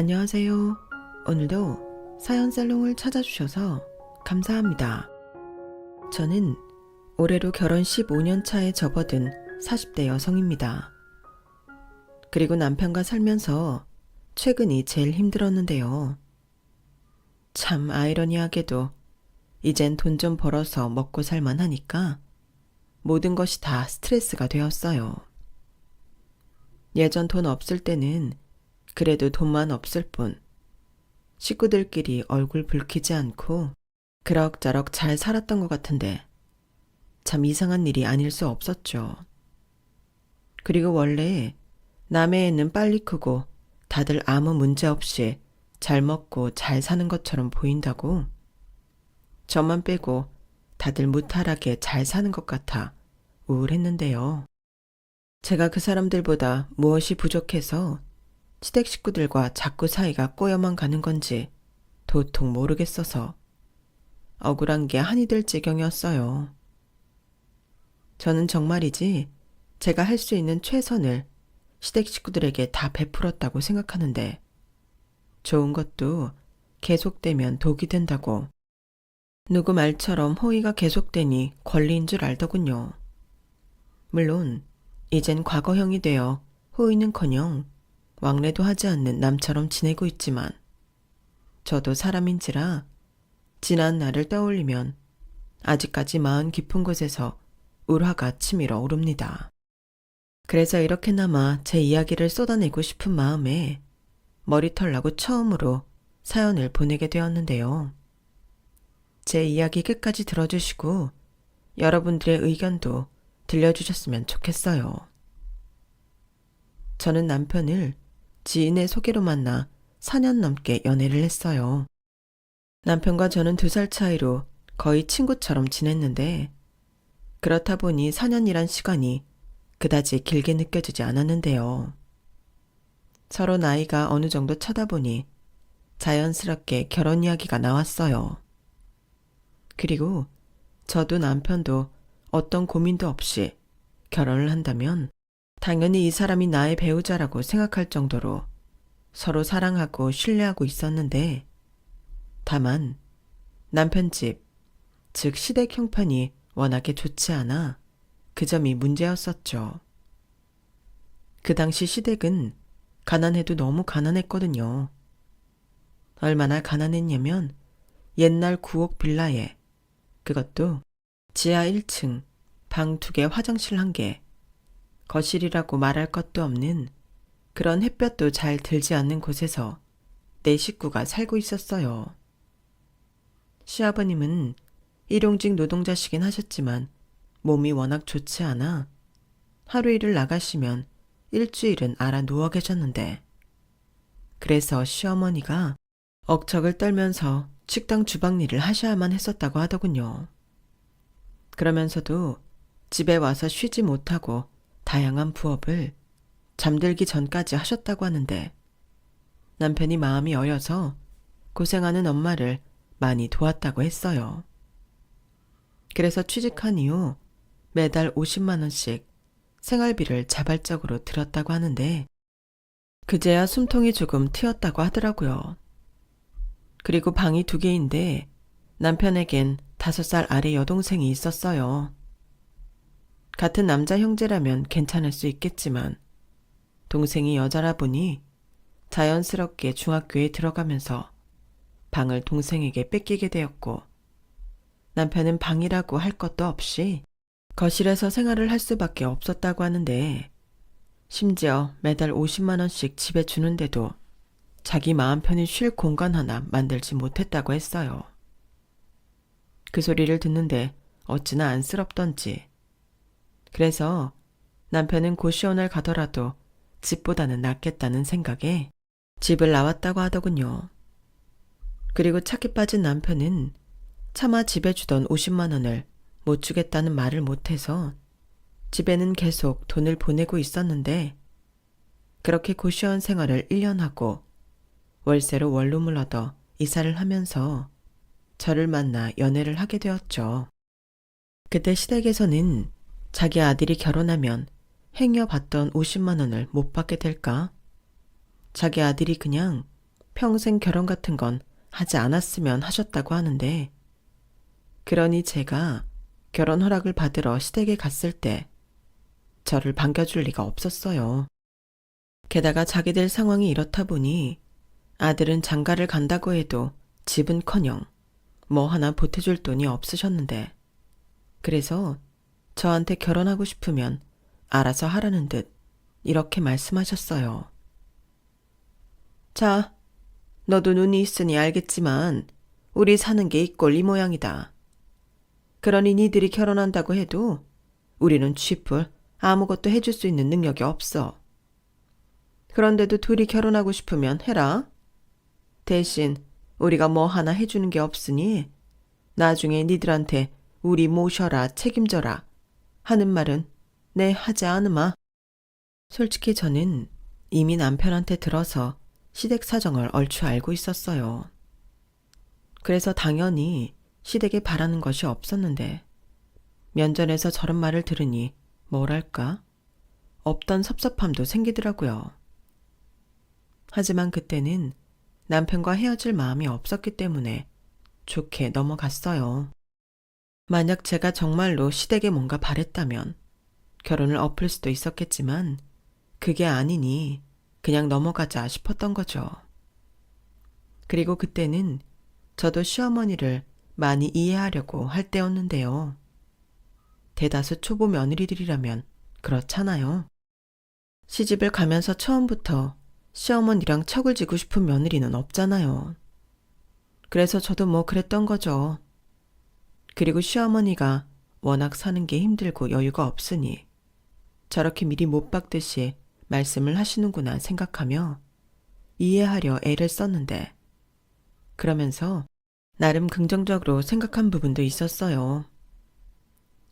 안녕하세요. 오늘도 사연살롱을 찾아주셔서 감사합니다. 저는 올해로 결혼 15년 차에 접어든 40대 여성입니다. 그리고 남편과 살면서 최근이 제일 힘들었는데요. 참 아이러니하게도 이젠 돈 좀 벌어서 먹고 살만 하니까 모든 것이 다 스트레스가 되었어요. 예전 돈 없을 때는 그래도 돈만 없을 뿐 식구들끼리 얼굴 붉히지 않고 그럭저럭 잘 살았던 것 같은데 참 이상한 일이 아닐 수 없었죠. 그리고 원래 남의 애는 빨리 크고 다들 아무 문제 없이 잘 먹고 잘 사는 것처럼 보인다고 저만 빼고 다들 무탈하게 잘 사는 것 같아 우울했는데요. 제가 그 사람들보다 무엇이 부족해서 시댁 식구들과 자꾸 사이가 꼬여만 가는 건지 도통 모르겠어서 억울한 게 한이 될 지경이었어요. 저는 정말이지 제가 할 수 있는 최선을 시댁 식구들에게 다 베풀었다고 생각하는데 좋은 것도 계속되면 독이 된다고 누구 말처럼 호의가 계속되니 권리인 줄 알더군요. 물론 이젠 과거형이 되어 호의는커녕 왕래도 하지 않는 남처럼 지내고 있지만 저도 사람인지라 지난 날을 떠올리면 아직까지 마음 깊은 곳에서 울화가 치밀어 오릅니다. 그래서 이렇게나마 제 이야기를 쏟아내고 싶은 마음에 머리털 나고 처음으로 사연을 보내게 되었는데요. 제 이야기 끝까지 들어주시고 여러분들의 의견도 들려주셨으면 좋겠어요. 저는 남편을 지인의 소개로 만나 4년 넘게 연애를 했어요. 남편과 저는 2살 차이로 거의 친구처럼 지냈는데 그렇다 보니 4년이란 시간이 그다지 길게 느껴지지 않았는데요. 서로 나이가 어느 정도 차다 보니 자연스럽게 결혼 이야기가 나왔어요. 그리고 저도 남편도 어떤 고민도 없이 결혼을 한다면 당연히 이 사람이 나의 배우자라고 생각할 정도로 서로 사랑하고 신뢰하고 있었는데 다만 남편 집, 즉 시댁 형편이 워낙에 좋지 않아 그 점이 문제였었죠. 그 당시 시댁은 가난해도 너무 가난했거든요. 얼마나 가난했냐면 옛날 9억 빌라에 그것도 지하 1층, 방 2개, 화장실 1개, 거실이라고 말할 것도 없는 그런 햇볕도 잘 들지 않는 곳에서 내 식구가 살고 있었어요. 시아버님은 일용직 노동자시긴 하셨지만 몸이 워낙 좋지 않아 하루 일을 나가시면 일주일은 알아 누워 계셨는데 그래서 시어머니가 억척을 떨면서 식당 주방 일을 하셔야만 했었다고 하더군요. 그러면서도 집에 와서 쉬지 못하고 다양한 부업을 잠들기 전까지 하셨다고 하는데 남편이 마음이 어려서 고생하는 엄마를 많이 도왔다고 했어요. 그래서 취직한 이후 매달 50만 원씩 생활비를 자발적으로 들었다고 하는데 그제야 숨통이 조금 트였다고 하더라고요. 그리고 방이 2개인데 남편에겐 5살 아래 여동생이 있었어요. 같은 남자 형제라면 괜찮을 수 있겠지만 동생이 여자라 보니 자연스럽게 중학교에 들어가면서 방을 동생에게 뺏기게 되었고 남편은 방이라고 할 것도 없이 거실에서 생활을 할 수밖에 없었다고 하는데 심지어 매달 50만 원씩 집에 주는데도 자기 마음 편히 쉴 공간 하나 만들지 못했다고 했어요. 그 소리를 듣는데 어찌나 안쓰럽던지. 그래서 남편은 고시원을 가더라도 집보다는 낫겠다는 생각에 집을 나왔다고 하더군요. 그리고 착해 빠진 남편은 차마 집에 주던 50만 원을 못 주겠다는 말을 못해서 집에는 계속 돈을 보내고 있었는데 그렇게 고시원 생활을 1년 하고 월세로 원룸을 얻어 이사를 하면서 저를 만나 연애를 하게 되었죠. 그때 시댁에서는 자기 아들이 결혼하면 행여 받던 50만 원을 못 받게 될까? 자기 아들이 그냥 평생 결혼 같은 건 하지 않았으면 하셨다고 하는데, 그러니 제가 결혼 허락을 받으러 시댁에 갔을 때 저를 반겨줄 리가 없었어요. 게다가 자기들 상황이 이렇다 보니 아들은 장가를 간다고 해도 집은커녕 뭐 하나 보태줄 돈이 없으셨는데, 그래서 저한테 결혼하고 싶으면 알아서 하라는 듯 이렇게 말씀하셨어요. 자, 너도 눈이 있으니 알겠지만 우리 사는 게 이 꼴 이 모양이다. 그러니 니들이 결혼한다고 해도 우리는 쥐뿔 아무것도 해줄 수 있는 능력이 없어. 그런데도 둘이 결혼하고 싶으면 해라. 대신 우리가 뭐 하나 해주는 게 없으니 나중에 니들한테 우리 모셔라 책임져라 하는 말은 내 하지 않으마. 솔직히 저는 이미 남편한테 들어서 시댁 사정을 얼추 알고 있었어요. 그래서 당연히 시댁에 바라는 것이 없었는데, 면전에서 저런 말을 들으니 뭐랄까 없던 섭섭함도 생기더라고요. 하지만 그때는 남편과 헤어질 마음이 없었기 때문에 좋게 넘어갔어요. 만약 제가 정말로 시댁에 뭔가 바랬다면 결혼을 엎을 수도 있었겠지만, 그게 아니니 그냥 넘어가자 싶었던 거죠. 그리고 그때는 저도 시어머니를 많이 이해하려고 할 때였는데요. 대다수 초보 며느리들이라면 그렇잖아요. 시집을 가면서 처음부터 시어머니랑 척을 지고 싶은 며느리는 없잖아요. 그래서 저도 뭐 그랬던 거죠. 그리고 시어머니가 워낙 사는 게 힘들고 여유가 없으니 저렇게 미리 못 박듯이 말씀을 하시는구나 생각하며 이해하려 애를 썼는데, 그러면서 나름 긍정적으로 생각한 부분도 있었어요.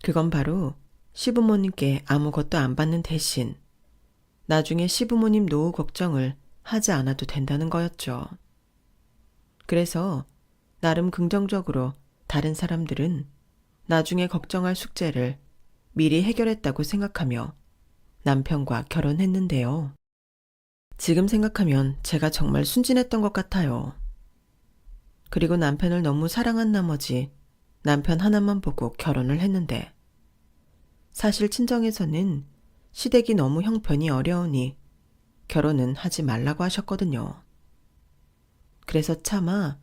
그건 바로 시부모님께 아무것도 안 받는 대신 나중에 시부모님 노후 걱정을 하지 않아도 된다는 거였죠. 그래서 나름 긍정적으로 다른 사람들은 나중에 걱정할 숙제를 미리 해결했다고 생각하며 남편과 결혼했는데요. 지금 생각하면 제가 정말 순진했던 것 같아요. 그리고 남편을 너무 사랑한 나머지 남편 하나만 보고 결혼을 했는데, 사실 친정에서는 시댁이 너무 형편이 어려우니 결혼은 하지 말라고 하셨거든요. 그래서 차마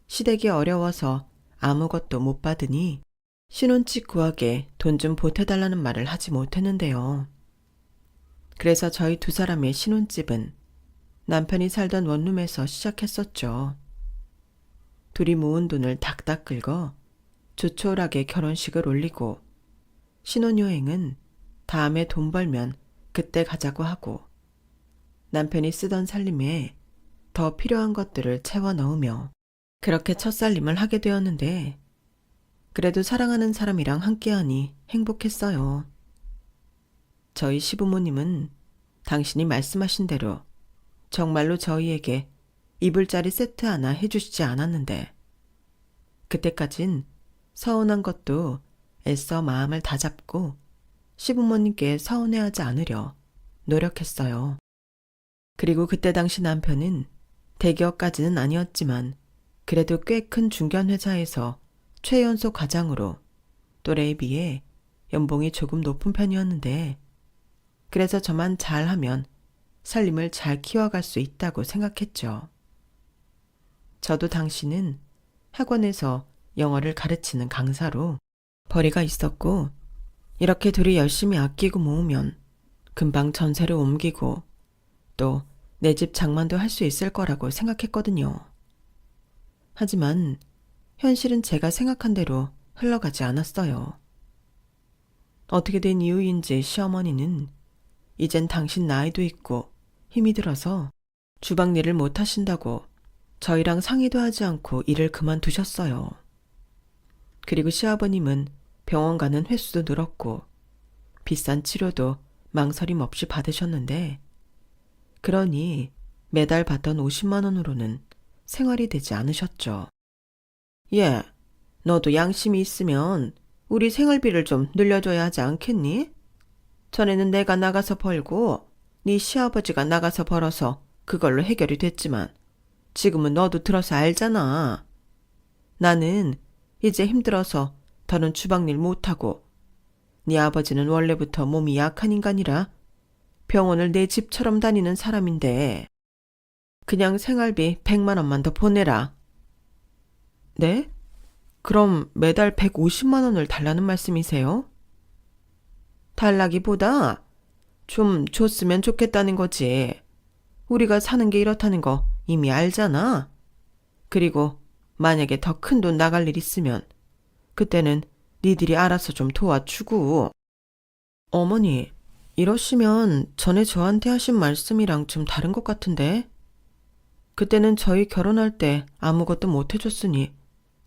시댁이 어려워서 아무것도 못 받으니 신혼집 구하게 돈 좀 보태달라는 말을 하지 못했는데요. 그래서 저희 두 사람의 신혼집은 남편이 살던 원룸에서 시작했었죠. 둘이 모은 돈을 닥닥 긁어 조촐하게 결혼식을 올리고, 신혼여행은 다음에 돈 벌면 그때 가자고 하고, 남편이 쓰던 살림에 더 필요한 것들을 채워 넣으며 그렇게 첫 살림을 하게 되었는데, 그래도 사랑하는 사람이랑 함께하니 행복했어요. 저희 시부모님은 당신이 말씀하신 대로 정말로 저희에게 이불자리 세트 하나 해주시지 않았는데, 그때까진 서운한 것도 애써 마음을 다잡고 시부모님께 서운해하지 않으려 노력했어요. 그리고 그때 당시 남편은 대기업까지는 아니었지만 그래도 꽤 큰 중견회사에서 최연소 과장으로 또래에 비해 연봉이 조금 높은 편이었는데, 그래서 저만 잘하면 살림을 잘 키워갈 수 있다고 생각했죠. 저도 당시는 학원에서 영어를 가르치는 강사로 벌이가 있었고, 이렇게 둘이 열심히 아끼고 모으면 금방 전세를 옮기고 또 내 집 장만도 할 수 있을 거라고 생각했거든요. 하지만 현실은 제가 생각한 대로 흘러가지 않았어요. 어떻게 된 이유인지 시어머니는 이젠 당신 나이도 있고 힘이 들어서 주방 일을 못 하신다고 저희랑 상의도 하지 않고 일을 그만두셨어요. 그리고 시아버님은 병원 가는 횟수도 늘었고 비싼 치료도 망설임 없이 받으셨는데, 그러니 매달 받던 50만 원으로는 생활이 되지 않으셨죠. 예, 너도 양심이 있으면 우리 생활비를 좀 늘려줘야 하지 않겠니? 전에는 내가 나가서 벌고 네 시아버지가 나가서 벌어서 그걸로 해결이 됐지만 지금은 너도 들어서 알잖아. 나는 이제 힘들어서 더는 주방일 못하고 네 아버지는 원래부터 몸이 약한 인간이라 병원을 내 집처럼 다니는 사람인데 그냥 생활비 100만 원만 더 보내라. 네? 그럼 매달 150만 원을 달라는 말씀이세요? 달라기보다 좀 줬으면 좋겠다는 거지. 우리가 사는 게 이렇다는 거 이미 알잖아. 그리고 만약에 더 큰 돈 나갈 일 있으면 그때는 니들이 알아서 좀 도와주고. 어머니, 이러시면 전에 저한테 하신 말씀이랑 좀 다른 것 같은데? 그때는 저희 결혼할 때 아무것도 못 해줬으니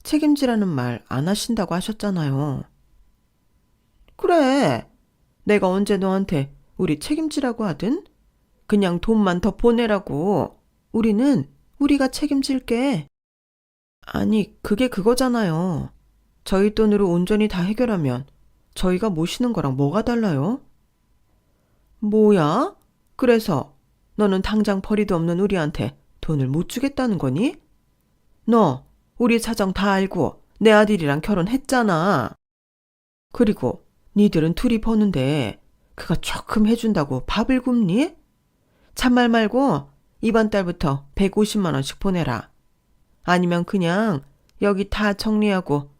책임지라는 말 안 하신다고 하셨잖아요. 그래. 내가 언제 너한테 우리 책임지라고 하든? 그냥 돈만 더 보내라고. 우리는 우리가 책임질게. 아니, 그게 그거잖아요. 저희 돈으로 온전히 다 해결하면 저희가 모시는 거랑 뭐가 달라요? 뭐야? 그래서 너는 당장 벌이도 없는 우리한테 돈을 못 주겠다는 거니? 너 우리 사정 다 알고 내 아들이랑 결혼했잖아. 그리고 니들은 둘이 버는데 그가 조금 해준다고 밥을 굶니? 참말 말고 이번 달부터 150만 원씩 보내라. 아니면 그냥 여기 다 정리하고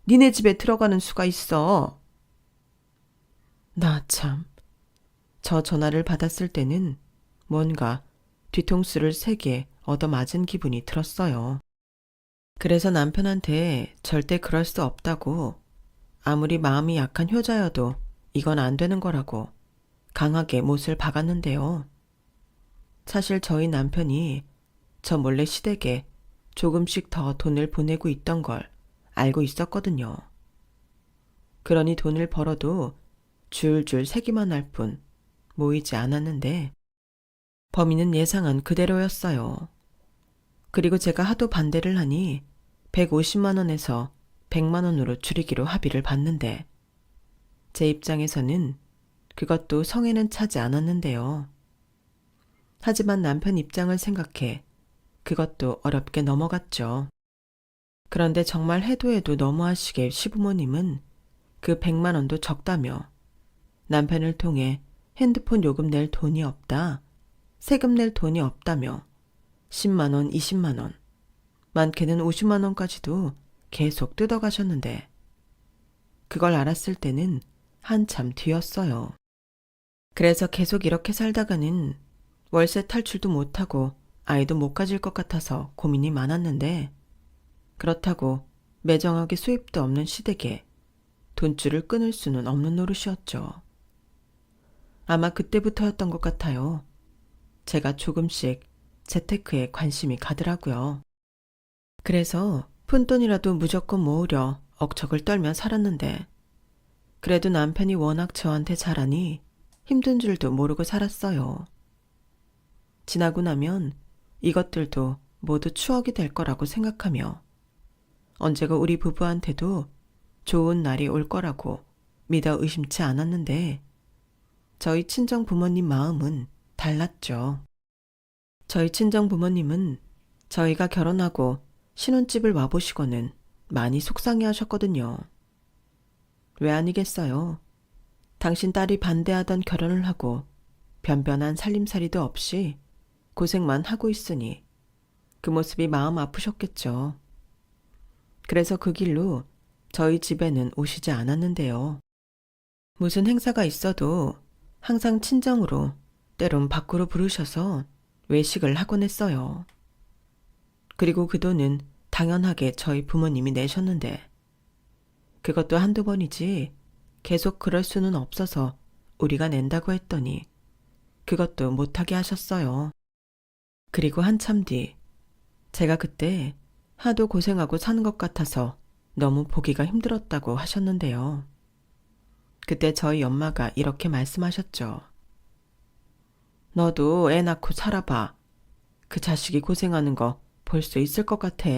니네 집에 들어가는 수가 있어. 나 참. 저 전화를 받았을 때는 뭔가 뒤통수를 3개 얻어맞은 기분이 들었어요. 그래서 남편한테 절대 그럴 수 없다고, 아무리 마음이 약한 효자여도 이건 안 되는 거라고 강하게 못을 박았는데요. 사실 저희 남편이 저 몰래 시댁에 조금씩 더 돈을 보내고 있던 걸 알고 있었거든요. 그러니 돈을 벌어도 줄줄 세기만 할 뿐 모이지 않았는데 범인은 예상한 그대로였어요. 그리고 제가 하도 반대를 하니 150만 원에서 100만 원으로 줄이기로 합의를 봤는데 제 입장에서는 그것도 성에는 차지 않았는데요. 하지만 남편 입장을 생각해 그것도 어렵게 넘어갔죠. 그런데 정말 해도 해도 너무하시게 시부모님은 그 100만 원도 적다며 남편을 통해 핸드폰 요금 낼 돈이 없다, 세금 낼 돈이 없다며 10만 원, 20만 원, 많게는 50만 원까지도 계속 뜯어가셨는데 그걸 알았을 때는 한참 뒤였어요. 그래서 계속 이렇게 살다가는 월세 탈출도 못하고 아이도 못 가질 것 같아서 고민이 많았는데 그렇다고 매정하게 수입도 없는 시댁에 돈줄을 끊을 수는 없는 노릇이었죠. 아마 그때부터였던 것 같아요. 제가 조금씩 재테크에 관심이 가더라고요. 그래서 푼돈이라도 무조건 모으려 억척을 떨며 살았는데 그래도 남편이 워낙 저한테 잘하니 힘든 줄도 모르고 살았어요. 지나고 나면 이것들도 모두 추억이 될 거라고 생각하며 언제가 우리 부부한테도 좋은 날이 올 거라고 믿어 의심치 않았는데 저희 친정 부모님 마음은 달랐죠. 저희 친정 부모님은 저희가 결혼하고 신혼집을 와보시고는 많이 속상해 하셨거든요. 왜 아니겠어요? 당신 딸이 반대하던 결혼을 하고 변변한 살림살이도 없이 고생만 하고 있으니 그 모습이 마음 아프셨겠죠. 그래서 그 길로 저희 집에는 오시지 않았는데요. 무슨 행사가 있어도 항상 친정으로 때론 밖으로 부르셔서 외식을 하곤 했어요. 그리고 그 돈은 당연하게 저희 부모님이 내셨는데 그것도 한두 번이지 계속 그럴 수는 없어서 우리가 낸다고 했더니 그것도 못하게 하셨어요. 그리고 한참 뒤 제가 그때 하도 고생하고 사는 것 같아서 너무 보기가 힘들었다고 하셨는데요. 그때 저희 엄마가 이렇게 말씀하셨죠. 너도 애 낳고 살아봐. 그 자식이 고생하는 거 볼 수 있을 것 같아?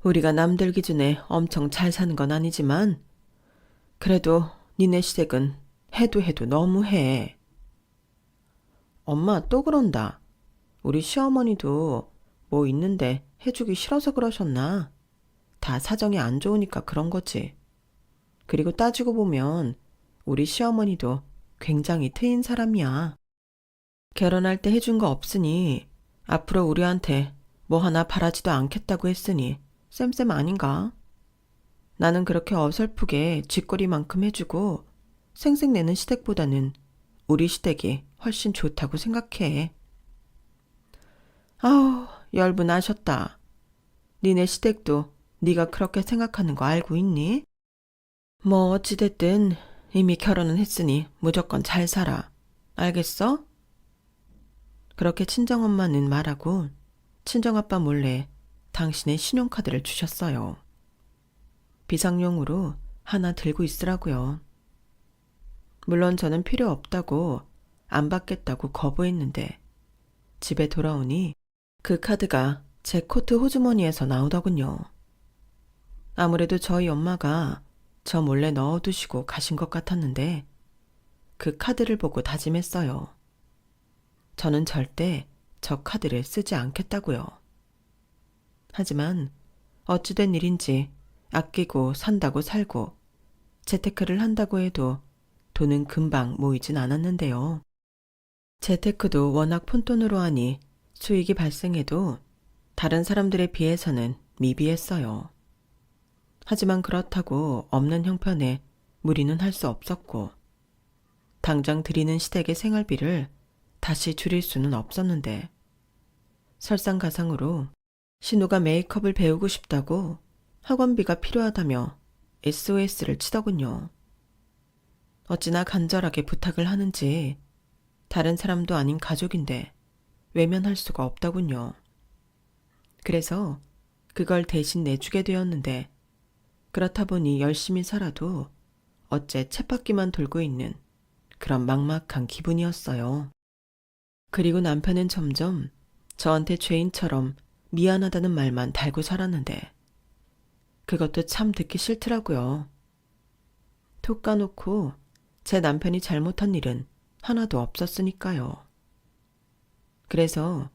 우리가 남들 기준에 엄청 잘 사는 건 아니지만 그래도 니네 시댁은 해도 너무해. 엄마 또 그런다. 우리 시어머니도 뭐 있는데 해주기 싫어서 그러셨나? 다 사정이 안 좋으니까 그런 거지. 그리고 따지고 보면 우리 시어머니도 굉장히 트인 사람이야. 결혼할 때 해준 거 없으니 앞으로 우리한테 뭐 하나 바라지도 않겠다고 했으니 쌤쌤 아닌가? 나는 그렇게 어설프게 쥐꼬리만큼 해주고 생색내는 시댁보다는 우리 시댁이 훨씬 좋다고 생각해. 아우, 열분하셨다. 니네 시댁도 네가 그렇게 생각하는 거 알고 있니? 뭐 어찌됐든 이미 결혼은 했으니 무조건 잘 살아. 알겠어? 그렇게 친정엄마는 말하고 친정아빠 몰래 당신의 신용카드를 주셨어요. 비상용으로 하나 들고 있으라고요. 물론 저는 필요 없다고 안 받겠다고 거부했는데 집에 돌아오니 그 카드가 제 코트 호주머니에서 나오더군요. 아무래도 저희 엄마가 저 몰래 넣어두시고 가신 것 같았는데 그 카드를 보고 다짐했어요. 저는 절대 저 카드를 쓰지 않겠다고요. 하지만 어찌된 일인지 아끼고 산다고 살고 재테크를 한다고 해도 돈은 금방 모이진 않았는데요. 재테크도 워낙 푼돈으로 하니 수익이 발생해도 다른 사람들에 비해서는 미비했어요. 하지만 그렇다고 없는 형편에 무리는 할 수 없었고 당장 드리는 시댁의 생활비를 다시 줄일 수는 없었는데 설상가상으로 신우가 메이크업을 배우고 싶다고 학원비가 필요하다며 SOS를 치더군요. 어찌나 간절하게 부탁을 하는지 다른 사람도 아닌 가족인데 외면할 수가 없더군요. 그래서 그걸 대신 내주게 되었는데 그렇다 보니 열심히 살아도 어째 쳇바퀴만 돌고 있는 그런 막막한 기분이었어요. 그리고 남편은 점점 저한테 죄인처럼 미안하다는 말만 달고 살았는데 그것도 참 듣기 싫더라고요. 톡 까놓고 제 남편이 잘못한 일은 하나도 없었으니까요. 그래서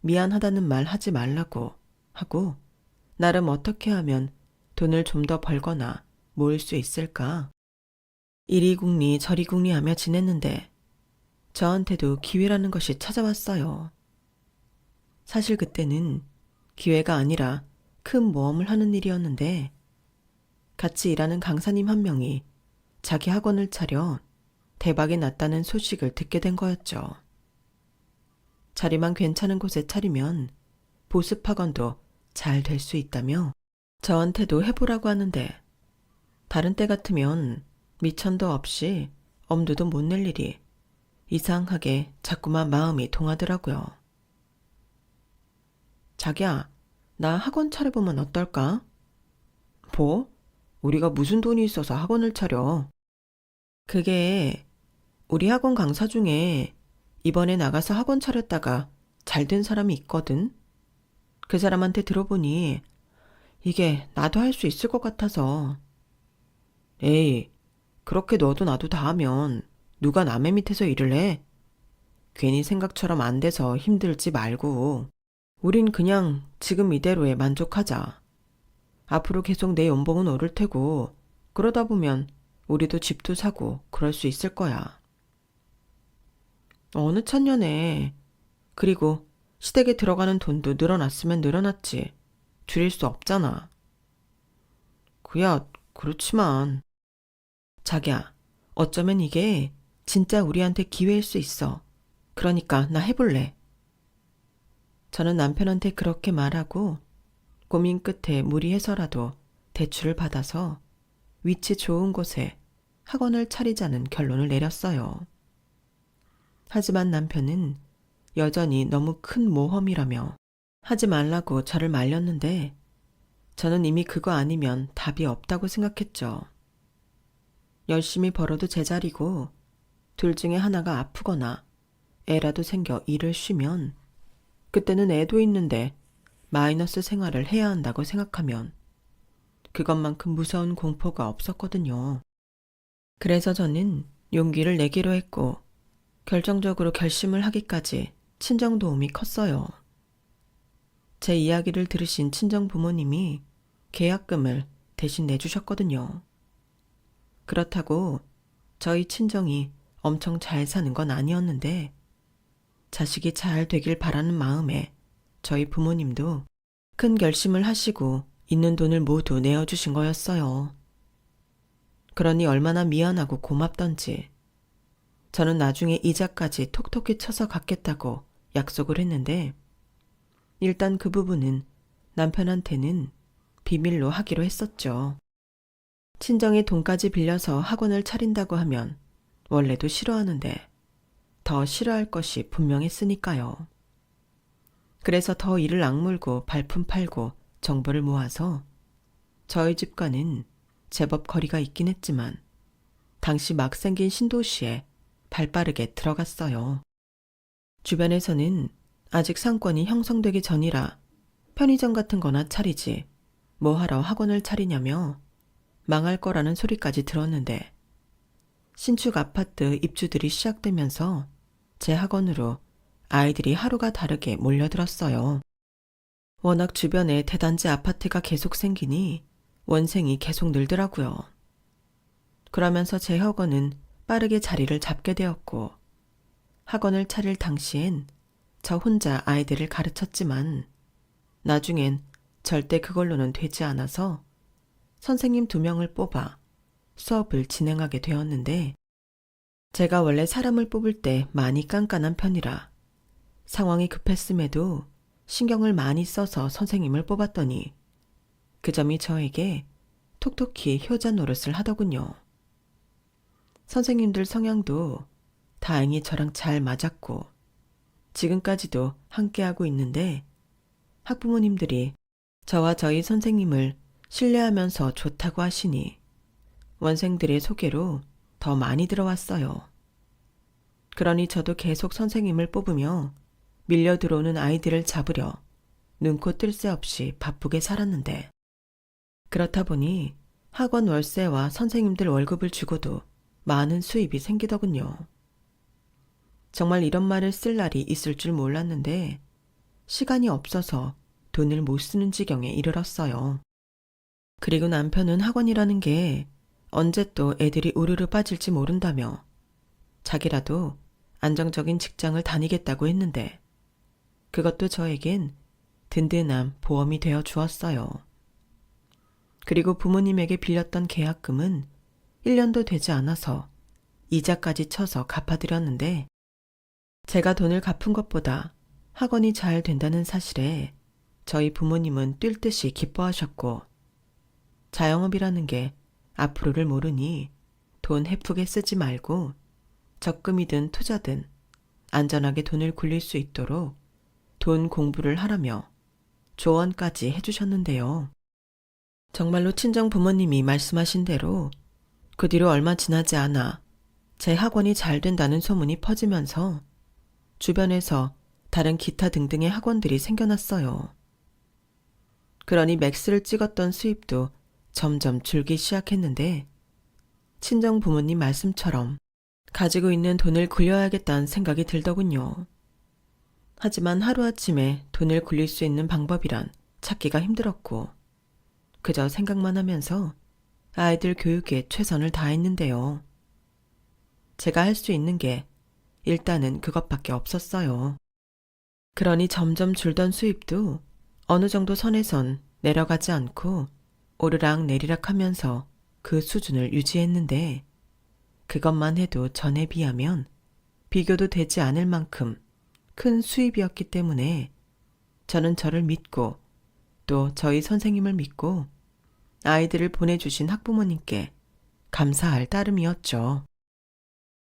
미안하다는 말 하지 말라고 하고 나름 어떻게 하면 돈을 좀 더 벌거나 모을 수 있을까? 이리 궁리 저리 궁리 하며 지냈는데 저한테도 기회라는 것이 찾아왔어요. 사실 그때는 기회가 아니라 큰 모험을 하는 일이었는데 같이 일하는 강사님 한 명이 자기 학원을 차려 대박이 났다는 소식을 듣게 된 거였죠. 자리만 괜찮은 곳에 차리면 보습학원도 잘 될 수 있다며 저한테도 해보라고 하는데 다른 때 같으면 미천도 없이 엄두도 못 낼 일이 이상하게 자꾸만 마음이 동하더라고요. 자기야, 나 학원 차려보면 어떨까? 뭐? 우리가 무슨 돈이 있어서 학원을 차려? 그게 우리 학원 강사 중에 이번에 나가서 학원 차렸다가 잘 된 사람이 있거든? 그 사람한테 들어보니 이게 나도 할 수 있을 것 같아서. 에이, 그렇게 너도 나도 다 하면 누가 남의 밑에서 일을 해? 괜히 생각처럼 안 돼서 힘들지 말고 우린 그냥 지금 이대로에 만족하자. 앞으로 계속 내 연봉은 오를 테고 그러다 보면 우리도 집도 사고 그럴 수 있을 거야. 어느 천년에. 그리고 시댁에 들어가는 돈도 늘어났으면 늘어났지. 줄일 수 없잖아. 그야 그렇지만. 자기야, 어쩌면 이게 진짜 우리한테 기회일 수 있어. 그러니까 나 해볼래. 저는 남편한테 그렇게 말하고 고민 끝에 무리해서라도 대출을 받아서 위치 좋은 곳에 학원을 차리자는 결론을 내렸어요. 하지만 남편은 여전히 너무 큰 모험이라며 하지 말라고 저를 말렸는데 저는 이미 그거 아니면 답이 없다고 생각했죠. 열심히 벌어도 제자리고 둘 중에 하나가 아프거나 애라도 생겨 일을 쉬면 그때는 애도 있는데 마이너스 생활을 해야 한다고 생각하면 그것만큼 무서운 공포가 없었거든요. 그래서 저는 용기를 내기로 했고 결정적으로 결심을 하기까지 친정 도움이 컸어요. 제 이야기를 들으신 친정 부모님이 계약금을 대신 내주셨거든요. 그렇다고 저희 친정이 엄청 잘 사는 건 아니었는데 자식이 잘 되길 바라는 마음에 저희 부모님도 큰 결심을 하시고 있는 돈을 모두 내어주신 거였어요. 그러니 얼마나 미안하고 고맙던지 저는 나중에 이자까지 톡톡히 쳐서 갚겠다고 약속을 했는데 일단 그 부분은 남편한테는 비밀로 하기로 했었죠. 친정이 돈까지 빌려서 학원을 차린다고 하면 원래도 싫어하는데 더 싫어할 것이 분명했으니까요. 그래서 더 이를 악물고 발품 팔고 정보를 모아서 저희 집과는 제법 거리가 있긴 했지만 당시 막 생긴 신도시에 발빠르게 들어갔어요. 주변에서는 아직 상권이 형성되기 전이라 편의점 같은 거나 차리지 뭐하러 학원을 차리냐며 망할 거라는 소리까지 들었는데 신축 아파트 입주들이 시작되면서 제 학원으로 아이들이 하루가 다르게 몰려들었어요. 워낙 주변에 대단지 아파트가 계속 생기니 원생이 계속 늘더라고요. 그러면서 제 학원은 빠르게 자리를 잡게 되었고 학원을 차릴 당시엔 저 혼자 아이들을 가르쳤지만 나중엔 절대 그걸로는 되지 않아서 선생님 2명을 뽑아 수업을 진행하게 되었는데 제가 원래 사람을 뽑을 때 많이 깐깐한 편이라 상황이 급했음에도 신경을 많이 써서 선생님을 뽑았더니 그 점이 저에게 톡톡히 효자 노릇을 하더군요. 선생님들 성향도 다행히 저랑 잘 맞았고 지금까지도 함께하고 있는데 학부모님들이 저와 저희 선생님을 신뢰하면서 좋다고 하시니 원생들의 소개로 더 많이 들어왔어요. 그러니 저도 계속 선생님을 뽑으며 밀려 들어오는 아이들을 잡으려 눈코 뜰 새 없이 바쁘게 살았는데 그렇다 보니 학원 월세와 선생님들 월급을 주고도 많은 수입이 생기더군요. 정말 이런 말을 쓸 날이 있을 줄 몰랐는데 시간이 없어서 돈을 못 쓰는 지경에 이르렀어요. 그리고 남편은 학원이라는 게 언제 또 애들이 우르르 빠질지 모른다며 자기라도 안정적인 직장을 다니겠다고 했는데 그것도 저에겐 든든한 보험이 되어 주었어요. 그리고 부모님에게 빌렸던 계약금은 1년도 되지 않아서 이자까지 쳐서 갚아드렸는데 제가 돈을 갚은 것보다 학원이 잘 된다는 사실에 저희 부모님은 뛸 듯이 기뻐하셨고 자영업이라는 게 앞으로를 모르니 돈 헤프게 쓰지 말고 적금이든 투자든 안전하게 돈을 굴릴 수 있도록 돈 공부를 하라며 조언까지 해주셨는데요. 정말로 친정 부모님이 말씀하신 대로 그 뒤로 얼마 지나지 않아 제 학원이 잘 된다는 소문이 퍼지면서 주변에서 다른 기타 등등의 학원들이 생겨났어요. 그러니 맥스를 찍었던 수입도 점점 줄기 시작했는데 친정 부모님 말씀처럼 가지고 있는 돈을 굴려야겠다는 생각이 들더군요. 하지만 하루아침에 돈을 굴릴 수 있는 방법이란 찾기가 힘들었고 그저 생각만 하면서 아이들 교육에 최선을 다했는데요. 제가 할 수 있는 게 일단은 그것밖에 없었어요. 그러니 점점 줄던 수입도 어느 정도 선에선 내려가지 않고 오르락 내리락 하면서 그 수준을 유지했는데 그것만 해도 전에 비하면 비교도 되지 않을 만큼 큰 수입이었기 때문에 저는 저를 믿고 또 저희 선생님을 믿고 아이들을 보내주신 학부모님께 감사할 따름이었죠.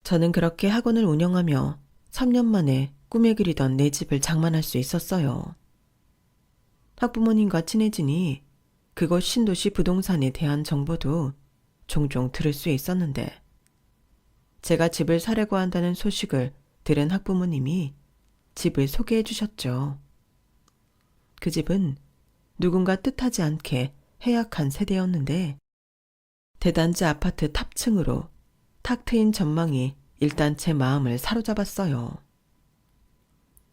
저는 그렇게 학원을 운영하며 3년 만에 꿈에 그리던 내 집을 장만할 수 있었어요. 학부모님과 친해지니 그곳 신도시 부동산에 대한 정보도 종종 들을 수 있었는데 제가 집을 사려고 한다는 소식을 들은 학부모님이 집을 소개해 주셨죠. 그 집은 누군가 뜻하지 않게 해약한 세대였는데 대단지 아파트 탑층으로 탁 트인 전망이 일단 제 마음을 사로잡았어요.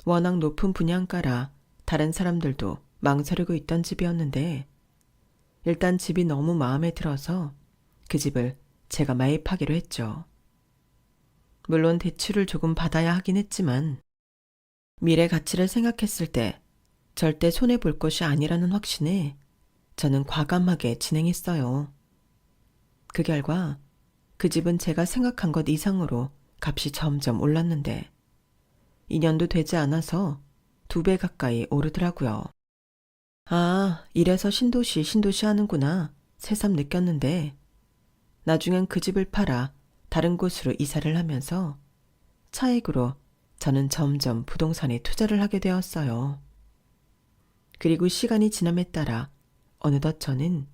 워낙 높은 분양가라 다른 사람들도 망설이고 있던 집이었는데 일단 집이 너무 마음에 들어서 그 집을 제가 매입하기로 했죠. 물론 대출을 조금 받아야 하긴 했지만 미래 가치를 생각했을 때 절대 손해볼 것이 아니라는 확신에 저는 과감하게 진행했어요. 그 결과 그 집은 제가 생각한 것 이상으로 값이 점점 올랐는데 2년도 되지 않아서 2배 가까이 오르더라고요. 아, 이래서 신도시 하는구나 새삼 느꼈는데 나중엔 그 집을 팔아 다른 곳으로 이사를 하면서 차익으로 저는 점점 부동산에 투자를 하게 되었어요. 그리고 시간이 지남에 따라 어느덧 저는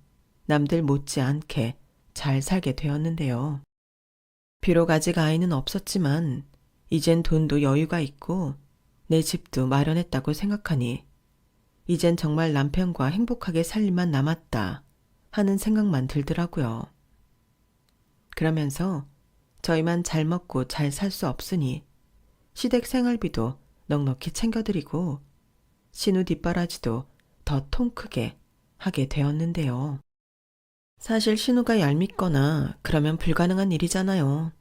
남들 못지않게 잘 살게 되었는데요. 비록 아직 아이는 없었지만 이젠 돈도 여유가 있고 내 집도 마련했다고 생각하니 이젠 정말 남편과 행복하게 살 일만 남았다 하는 생각만 들더라고요. 그러면서 저희만 잘 먹고 잘 살 수 없으니 시댁 생활비도 넉넉히 챙겨드리고 신우 뒷바라지도 더 통 크게 하게 되었는데요. 사실 신우가 얄밉거나 그러면 불가능한 일이잖아요.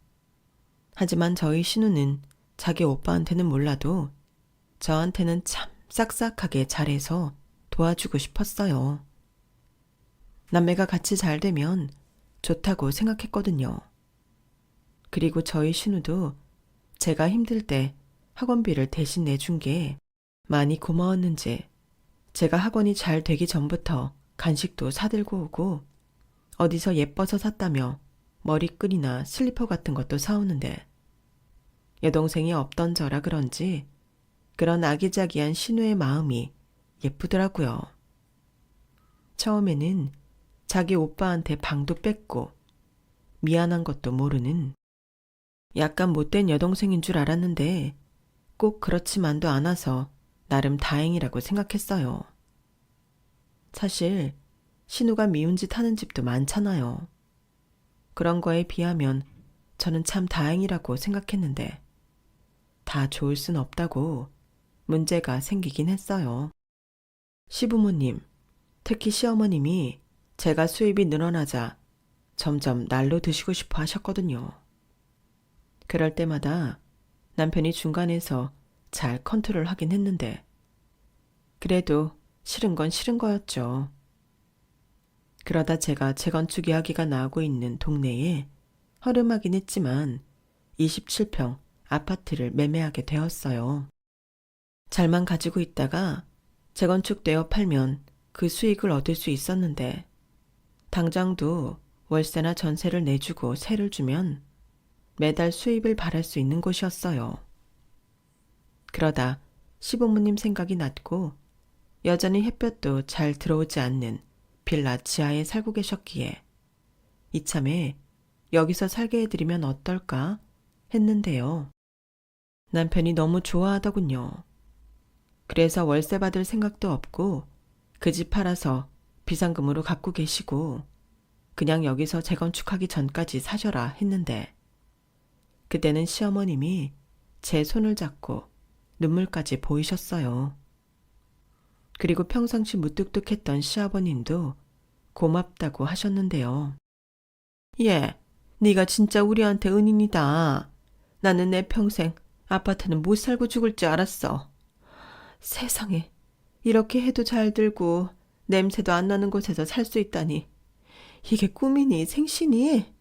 하지만 저희 신우는 자기 오빠한테는 몰라도 저한테는 참 싹싹하게 잘해서 도와주고 싶었어요. 남매가 같이 잘 되면 좋다고 생각했거든요. 그리고 저희 신우도 제가 힘들 때 학원비를 대신 내준 게 많이 고마웠는지 제가 학원이 잘 되기 전부터 간식도 사들고 오고 어디서 예뻐서 샀다며 머리끈이나 슬리퍼 같은 것도 사오는데 여동생이 없던 저라 그런지 그런 아기자기한 신우의 마음이 예쁘더라고요. 처음에는 자기 오빠한테 방도 뺐고 미안한 것도 모르는 약간 못된 여동생인 줄 알았는데 꼭 그렇지만도 않아서 나름 다행이라고 생각했어요. 사실 신우가 미운 짓 하는 집도 많잖아요. 그런 거에 비하면 저는 참 다행이라고 생각했는데 다 좋을 순 없다고 문제가 생기긴 했어요. 시부모님, 특히 시어머님이 제가 수입이 늘어나자 점점 날로 드시고 싶어 하셨거든요. 그럴 때마다 남편이 중간에서 잘 컨트롤 하긴 했는데 그래도 싫은 건 싫은 거였죠. 그러다 제가 재건축 이야기가 나오고 있는 동네에 허름하긴 했지만 27평 아파트를 매매하게 되었어요. 잘만 가지고 있다가 재건축되어 팔면 그 수익을 얻을 수 있었는데 당장도 월세나 전세를 내주고 세를 주면 매달 수입을 바랄 수 있는 곳이었어요. 그러다 시부모님 생각이 났고 여전히 햇볕도 잘 들어오지 않는 빌라 지하에 살고 계셨기에 이참에 여기서 살게 해드리면 어떨까 했는데요. 남편이 너무 좋아하더군요. 그래서 월세 받을 생각도 없고 그 집 팔아서 비상금으로 갖고 계시고 그냥 여기서 재건축하기 전까지 사셔라 했는데 그때는 시어머님이 제 손을 잡고 눈물까지 보이셨어요. 그리고 평상시 무뚝뚝했던 시아버님도 고맙다고 하셨는데요. 예, 네가 진짜 우리한테 은인이다. 나는 내 평생 아파트는 못 살고 죽을 줄 알았어. 세상에, 이렇게 해도 잘 들고 냄새도 안 나는 곳에서 살 수 있다니. 이게 꿈이니 생시니?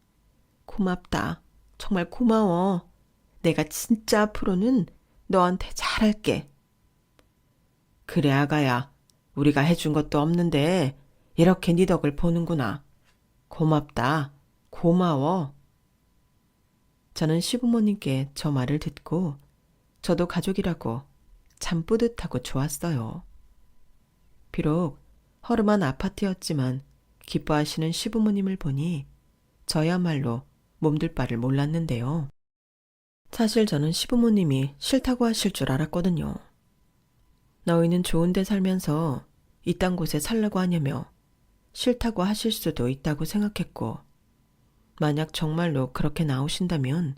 고맙다. 정말 고마워. 내가 진짜 앞으로는 너한테 잘할게. 그래 아가야, 우리가 해준 것도 없는데 이렇게 네 덕을 보는구나. 고맙다. 고마워. 저는 시부모님께 저 말을 듣고 저도 가족이라고 참 뿌듯하고 좋았어요. 비록 허름한 아파트였지만 기뻐하시는 시부모님을 보니 저야말로 몸둘 바를 몰랐는데요. 사실 저는 시부모님이 싫다고 하실 줄 알았거든요. 너희는 좋은 데 살면서 이딴 곳에 살라고 하냐며 싫다고 하실 수도 있다고 생각했고 만약 정말로 그렇게 나오신다면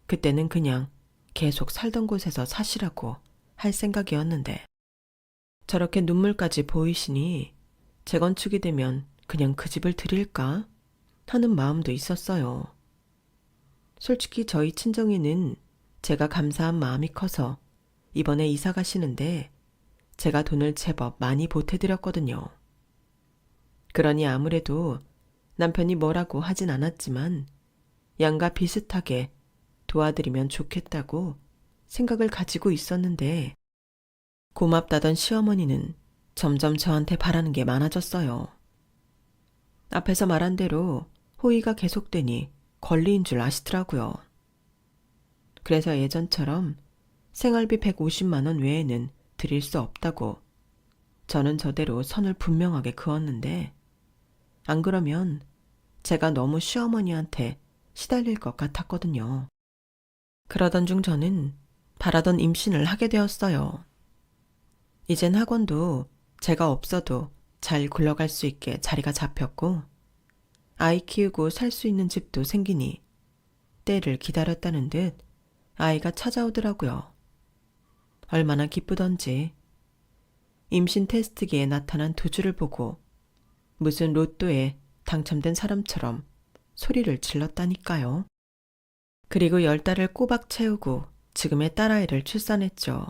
그때는 그냥 계속 살던 곳에서 사시라고 할 생각이었는데 저렇게 눈물까지 보이시니 재건축이 되면 그냥 그 집을 드릴까 하는 마음도 있었어요. 솔직히 저희 친정에는 제가 감사한 마음이 커서 이번에 이사 가시는데 제가 돈을 제법 많이 보태드렸거든요. 그러니 아무래도 남편이 뭐라고 하진 않았지만 양가 비슷하게 도와드리면 좋겠다고 생각을 가지고 있었는데 고맙다던 시어머니는 점점 저한테 바라는 게 많아졌어요. 앞에서 말한 대로 호의가 계속되니 권리인 줄 아시더라고요. 그래서 예전처럼 생활비 150만 원 외에는 드릴 수 없다고 저는 저대로 선을 분명하게 그었는데 안 그러면 제가 너무 시어머니한테 시달릴 것 같았거든요. 그러던 중 저는 바라던 임신을 하게 되었어요. 이젠 학원도 제가 없어도 잘 굴러갈 수 있게 자리가 잡혔고 아이 키우고 살 수 있는 집도 생기니 때를 기다렸다는 듯 아이가 찾아오더라고요. 얼마나 기쁘던지 임신 테스트기에 나타난 두 줄을 보고 무슨 로또에 당첨된 사람처럼 소리를 질렀다니까요. 그리고 10달을 꼬박 채우고 지금의 딸아이를 출산했죠.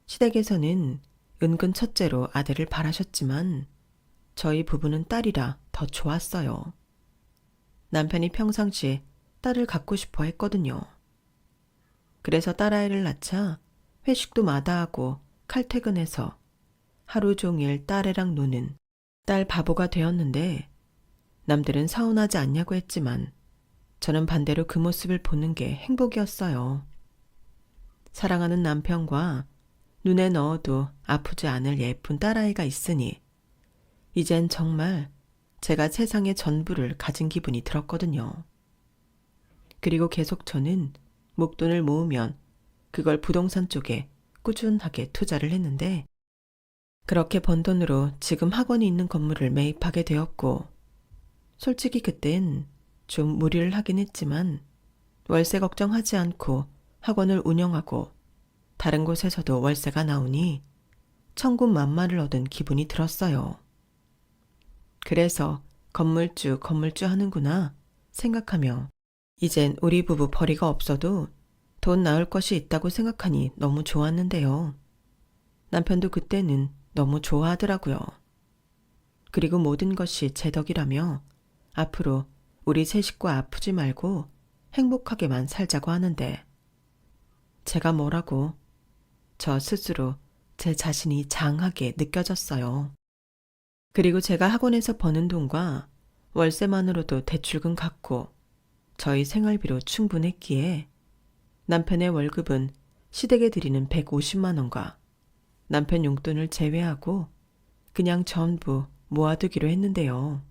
시댁에서는 은근 첫째로 아들을 바라셨지만 저희 부부는 딸이라 더 좋았어요. 남편이 평상시에 딸을 갖고 싶어 했거든요. 그래서 딸아이를 낳자 회식도 마다하고 칼퇴근해서 하루 종일 딸애랑 노는 딸 바보가 되었는데 남들은 서운하지 않냐고 했지만 저는 반대로 그 모습을 보는 게 행복이었어요. 사랑하는 남편과 눈에 넣어도 아프지 않을 예쁜 딸아이가 있으니 이젠 정말 제가 세상의 전부를 가진 기분이 들었거든요. 그리고 계속 저는 목돈을 모으면 그걸 부동산 쪽에 꾸준하게 투자를 했는데 그렇게 번 돈으로 지금 학원이 있는 건물을 매입하게 되었고 솔직히 그땐 좀 무리를 하긴 했지만 월세 걱정하지 않고 학원을 운영하고 다른 곳에서도 월세가 나오니 천군만마를 얻은 기분이 들었어요. 그래서 건물주 하는구나 생각하며 이젠 우리 부부 벌이가 없어도 돈 나올 것이 있다고 생각하니 너무 좋았는데요. 남편도 그때는 너무 좋아하더라고요. 그리고 모든 것이 제 덕이라며 앞으로 우리 세 식구 아프지 말고 행복하게만 살자고 하는데 제가 뭐라고 저 스스로 제 자신이 장하게 느껴졌어요. 그리고 제가 학원에서 버는 돈과 월세만으로도 대출금 갚고 저희 생활비로 충분했기에 남편의 월급은 시댁에 드리는 150만 원과 남편 용돈을 제외하고 그냥 전부 모아두기로 했는데요.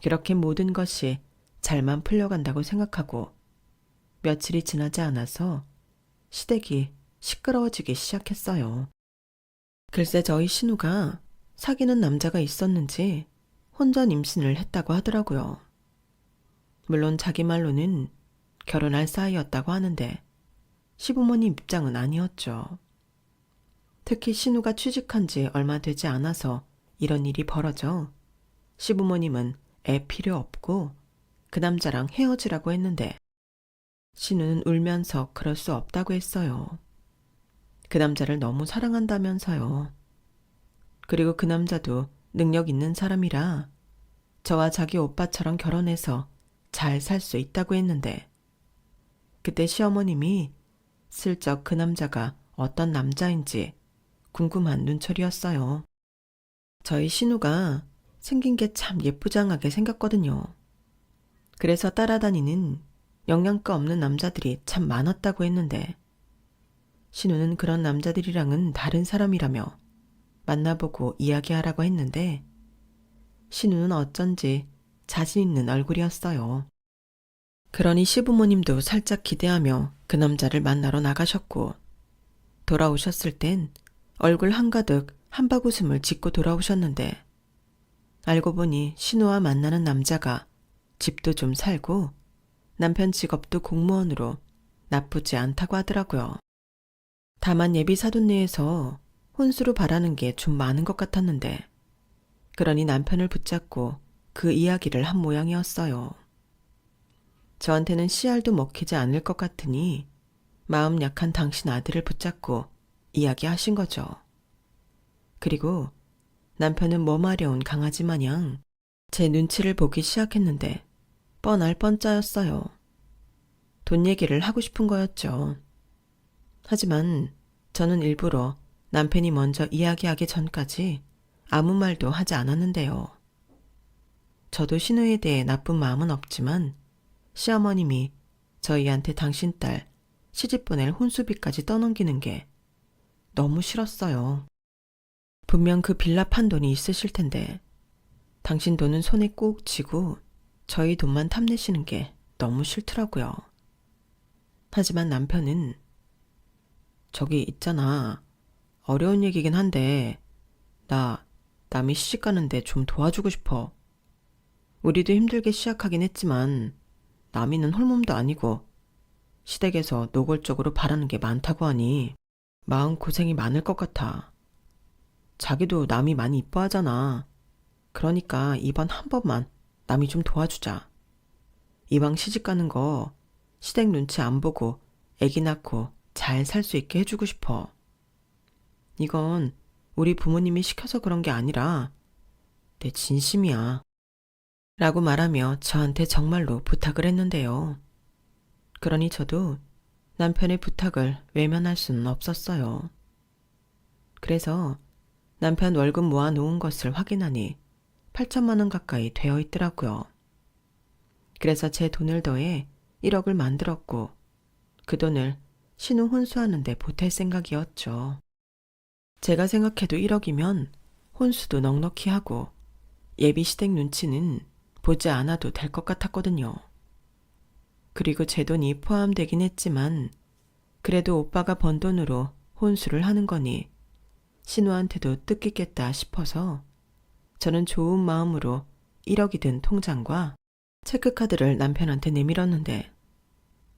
그렇게 모든 것이 잘만 풀려간다고 생각하고 며칠이 지나지 않아서 시댁이 시끄러워지기 시작했어요. 글쎄 저희 신우가 사귀는 남자가 있었는지 혼전 임신을 했다고 하더라고요. 물론 자기 말로는 결혼할 사이였다고 하는데 시부모님 입장은 아니었죠. 특히 신우가 취직한 지 얼마 되지 않아서 이런 일이 벌어져 시부모님은 애 필요 없고 그 남자랑 헤어지라고 했는데 신우는 울면서 그럴 수 없다고 했어요. 그 남자를 너무 사랑한다면서요. 그리고 그 남자도 능력 있는 사람이라 저와 자기 오빠처럼 결혼해서 잘 살 수 있다고 했는데 그때 시어머님이 슬쩍 그 남자가 어떤 남자인지 궁금한 눈초리였어요. 저희 신우가 생긴 게 참 예쁘장하게 생겼거든요. 그래서 따라다니는 영양가 없는 남자들이 참 많았다고 했는데 신우는 그런 남자들이랑은 다른 사람이라며 만나보고 이야기하라고 했는데 신우는 어쩐지 자신 있는 얼굴이었어요. 그러니 시부모님도 살짝 기대하며 그 남자를 만나러 나가셨고 돌아오셨을 땐 얼굴 한가득 한바구음을 짓고 돌아오셨는데 알고 보니 신우와 만나는 남자가 집도 좀 살고 남편 직업도 공무원으로 나쁘지 않다고 하더라고요. 다만 예비 사돈네에서 혼수로 바라는 게 좀 많은 것 같았는데, 그러니 남편을 붙잡고 그 이야기를 한 모양이었어요. 저한테는 씨알도 먹히지 않을 것 같으니 마음 약한 당신 아들을 붙잡고 이야기하신 거죠. 그리고 남편은 머마려운 강아지 마냥 제 눈치를 보기 시작했는데 뻔할 뻔짜였어요. 돈 얘기를 하고 싶은 거였죠. 하지만 저는 일부러 남편이 먼저 이야기하기 전까지 아무 말도 하지 않았는데요. 저도 신우에 대해 나쁜 마음은 없지만 시어머님이 저희한테 당신 딸 시집 보낼 혼수비까지 떠넘기는 게 너무 싫었어요. 분명 그 빌라 판 돈이 있으실 텐데 당신 돈은 손에 꼭 쥐고 저희 돈만 탐내시는 게 너무 싫더라고요. 하지만 남편은 저기 있잖아. 어려운 얘기긴 한데 나 남이 시집 가는데 좀 도와주고 싶어. 우리도 힘들게 시작하긴 했지만 남이는 홀몸도 아니고 시댁에서 노골적으로 바라는 게 많다고 하니 마음고생이 많을 것 같아. 자기도 남이 많이 이뻐하잖아. 그러니까 이번 한 번만 남이 좀 도와주자. 이왕 시집 가는 거 시댁 눈치 안 보고 애기 낳고 잘 살 수 있게 해주고 싶어. 이건 우리 부모님이 시켜서 그런 게 아니라 내 진심이야. 라고 말하며 저한테 정말로 부탁을 했는데요. 그러니 저도 남편의 부탁을 외면할 수는 없었어요. 그래서 남편 월급 모아놓은 것을 확인하니 8천만 원 가까이 되어 있더라고요. 그래서 제 돈을 더해 1억을 만들었고 그 돈을 신우 혼수하는 데 보탤 생각이었죠. 제가 생각해도 1억이면 혼수도 넉넉히 하고 예비 시댁 눈치는 보지 않아도 될 것 같았거든요. 그리고 제 돈이 포함되긴 했지만 그래도 오빠가 번 돈으로 혼수를 하는 거니 신우한테도 뜻깊겠다 싶어서 저는 좋은 마음으로 1억이 든 통장과 체크카드를 남편한테 내밀었는데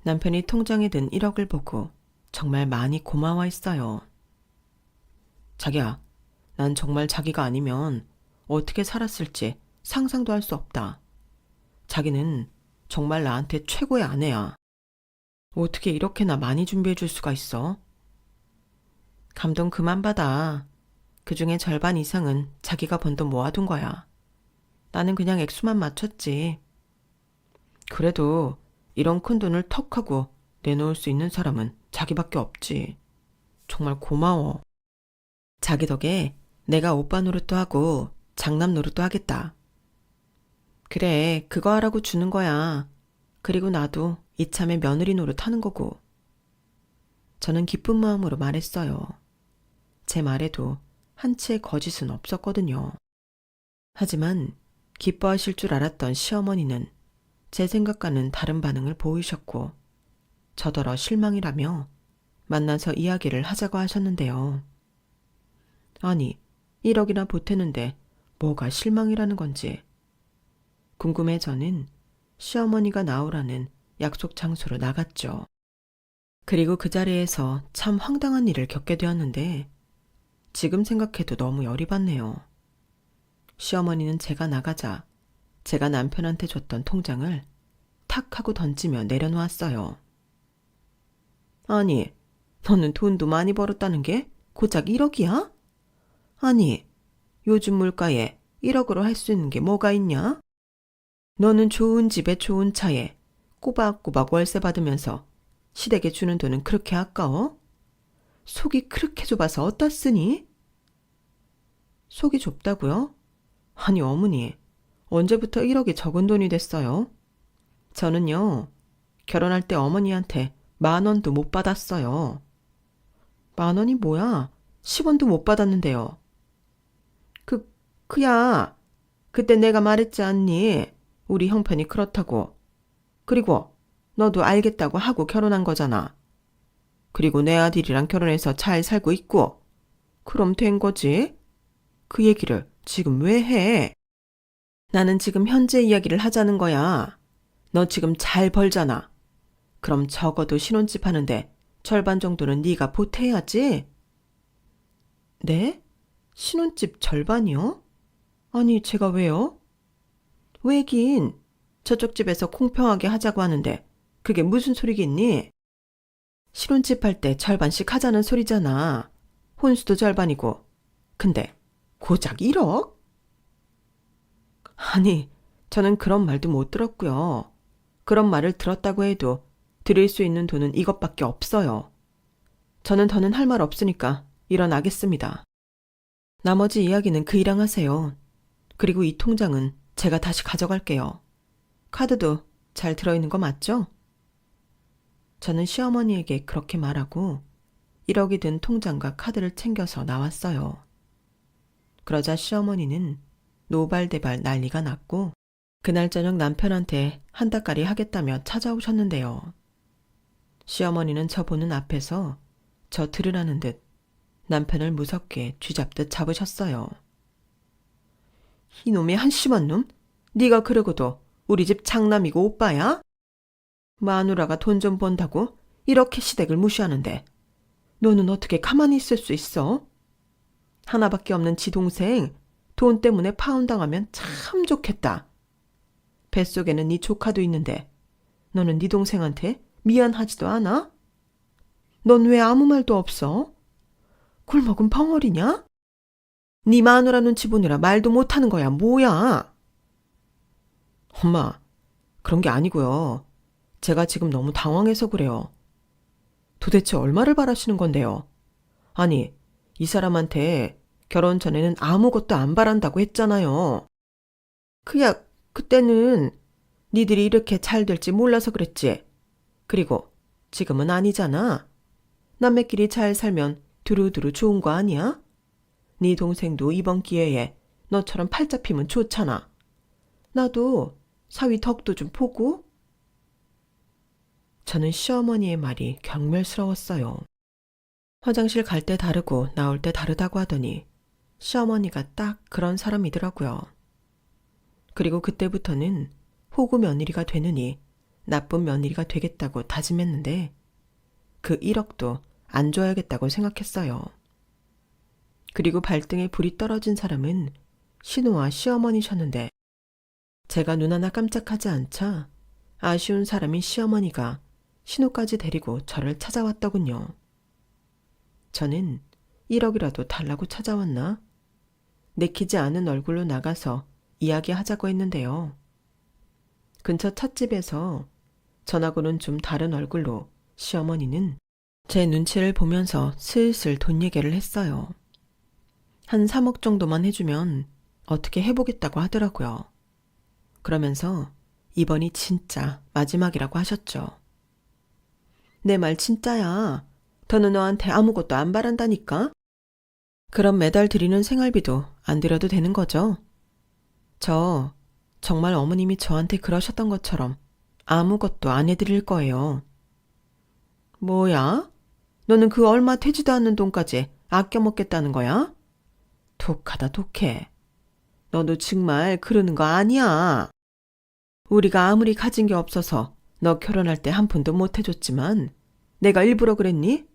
남편이 통장에 든 1억을 보고 정말 많이 고마워했어요. 자기야, 난 정말 자기가 아니면 어떻게 살았을지 상상도 할 수 없다. 자기는 정말 나한테 최고의 아내야. 어떻게 이렇게나 많이 준비해 줄 수가 있어? 감동 그만 받아. 그중에 절반 이상은 자기가 번 돈 모아둔 거야. 나는 그냥 액수만 맞췄지. 그래도 이런 큰 돈을 턱 하고 내놓을 수 있는 사람은 자기밖에 없지. 정말 고마워. 자기 덕에 내가 오빠 노릇도 하고 장남 노릇도 하겠다. 그래, 그거 하라고 주는 거야. 그리고 나도 이참에 며느리 노릇 하는 거고. 저는 기쁜 마음으로 말했어요. 제 말에도 한치의 거짓은 없었거든요. 하지만 기뻐하실 줄 알았던 시어머니는 제 생각과는 다른 반응을 보이셨고 저더러 실망이라며 만나서 이야기를 하자고 하셨는데요. 아니, 1억이나 보태는데 뭐가 실망이라는 건지. 궁금해 저는 시어머니가 나오라는 약속 장소로 나갔죠. 그리고 그 자리에서 참 황당한 일을 겪게 되었는데 지금 생각해도 너무 열이 받네요. 시어머니는 제가 나가자 제가 남편한테 줬던 통장을 탁 하고 던지며 내려놓았어요. 아니, 너는 돈도 많이 벌었다는 게 고작 1억이야? 아니, 요즘 물가에 1억으로 할 수 있는 게 뭐가 있냐? 너는 좋은 집에 좋은 차에 꼬박꼬박 월세 받으면서 시댁에 주는 돈은 그렇게 아까워? 속이 그렇게 좁아서 어떻으니? 속이 좁다고요? 아니 어머니, 언제부터 1억이 적은 돈이 됐어요? 저는요, 결혼할 때 어머니한테 10,000원도 못 받았어요. 10,000원이 뭐야? 10원도 못 받았는데요. 그야, 그때 내가 말했지 않니? 우리 형편이 그렇다고. 그리고 너도 알겠다고 하고 결혼한 거잖아. 그리고 내 아들이랑 결혼해서 잘 살고 있고. 그럼 된 거지? 그 얘기를 지금 왜 해? 나는 지금 현재 이야기를 하자는 거야. 너 지금 잘 벌잖아. 그럼 적어도 신혼집 하는데 절반 정도는 네가 보태야지. 네? 신혼집 절반이요? 아니, 제가 왜요? 왜긴, 저쪽 집에서 공평하게 하자고 하는데 그게 무슨 소리겠니? 신혼집 할 때 절반씩 하자는 소리잖아. 혼수도 절반이고. 근데 고작 1억? 아니, 저는 그런 말도 못 들었고요. 그런 말을 들었다고 해도 드릴 수 있는 돈은 이것밖에 없어요. 저는 더는 할 말 없으니까 일어나겠습니다. 나머지 이야기는 그이랑 하세요. 그리고 이 통장은 제가 다시 가져갈게요. 카드도 잘 들어있는 거 맞죠? 저는 시어머니에게 그렇게 말하고 1억이 든 통장과 카드를 챙겨서 나왔어요. 그러자 시어머니는 노발대발 난리가 났고 그날 저녁 남편한테 한 달까리 하겠다며 찾아오셨는데요. 시어머니는 저 보는 앞에서 저 들으라는 듯 남편을 무섭게 쥐잡듯 잡으셨어요. 이놈의 한심한 놈? 네가 그러고도 우리 집 장남이고 오빠야? 마누라가 돈 좀 번다고 이렇게 시댁을 무시하는데 너는 어떻게 가만히 있을 수 있어? 하나밖에 없는 지 동생 돈 때문에 파혼당하면 참 좋겠다. 뱃속에는 네 조카도 있는데 너는 네 동생한테 미안하지도 않아? 넌 왜 아무 말도 없어? 굴먹은 벙어리냐? 네 마누라 눈치 보느라 말도 못하는 거야 뭐야? 엄마, 그런 게 아니고요. 제가 지금 너무 당황해서 그래요. 도대체 얼마를 바라시는 건데요? 아니, 이 사람한테 결혼 전에는 아무것도 안 바란다고 했잖아요. 그야 그때는 니들이 이렇게 잘 될지 몰라서 그랬지. 그리고 지금은 아니잖아. 남매끼리 잘 살면 두루두루 좋은 거 아니야? 네 동생도 이번 기회에 너처럼 팔 잡히면 좋잖아. 나도 사위 덕도 좀 보고. 저는 시어머니의 말이 경멸스러웠어요. 화장실 갈 때 다르고 나올 때 다르다고 하더니 시어머니가 딱 그런 사람이더라고요. 그리고 그때부터는 호구 며느리가 되느니 나쁜 며느리가 되겠다고 다짐했는데 그 1억도 안 줘야겠다고 생각했어요. 그리고 발등에 불이 떨어진 사람은 신우와 시어머니셨는데 제가 눈 하나 깜짝하지 않자 아쉬운 사람인 시어머니가 신우까지 데리고 저를 찾아왔더군요. 저는 1억이라도 달라고 찾아왔나? 내키지 않은 얼굴로 나가서 이야기하자고 했는데요. 근처 찻집에서 전하고는 좀 다른 얼굴로 시어머니는 제 눈치를 보면서 슬슬 돈 얘기를 했어요. 한 3억 정도만 해주면 어떻게 해보겠다고 하더라고요. 그러면서 이번이 진짜 마지막이라고 하셨죠. 내 말 진짜야. 더는 너한테 아무것도 안 바란다니까. 그럼 매달 드리는 생활비도 안 드려도 되는 거죠? 저 정말 어머님이 저한테 그러셨던 것처럼 아무것도 안 해드릴 거예요. 뭐야? 너는 그 얼마 되지도 않는 돈까지 아껴 먹겠다는 거야? 독하다 독해. 너도 정말 그러는 거 아니야. 우리가 아무리 가진 게 없어서 너 결혼할 때 한 푼도 못 해줬지만 내가 일부러 그랬니?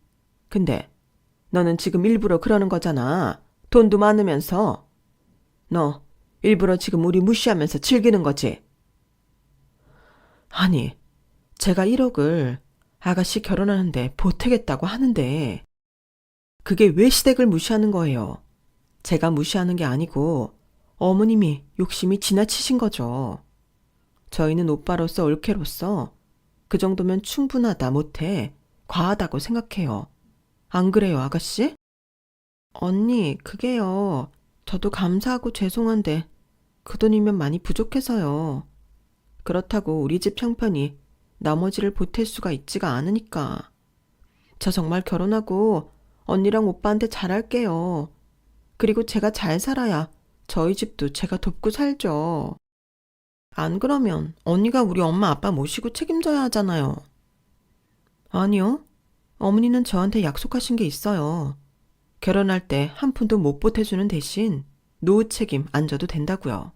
근데 너는 지금 일부러 그러는 거잖아. 돈도 많으면서. 너 일부러 지금 우리 무시하면서 즐기는 거지. 아니, 제가 1억을 아가씨 결혼하는데 보태겠다고 하는데 그게 왜 시댁을 무시하는 거예요? 제가 무시하는 게 아니고 어머님이 욕심이 지나치신 거죠. 저희는 오빠로서 올케로서 그 정도면 충분하다 못해 과하다고 생각해요. 안 그래요, 아가씨? 언니, 그게요. 저도 감사하고 죄송한데 그 돈이면 많이 부족해서요. 그렇다고 우리 집 형편이 나머지를 보탤 수가 있지가 않으니까. 저 정말 결혼하고 언니랑 오빠한테 잘할게요. 그리고 제가 잘 살아야 저희 집도 제가 돕고 살죠. 안 그러면 언니가 우리 엄마 아빠 모시고 책임져야 하잖아요. 아니요. 어머니는 저한테 약속하신 게 있어요. 결혼할 때 한 푼도 못 보태주는 대신 노후 책임 안 져도 된다고요.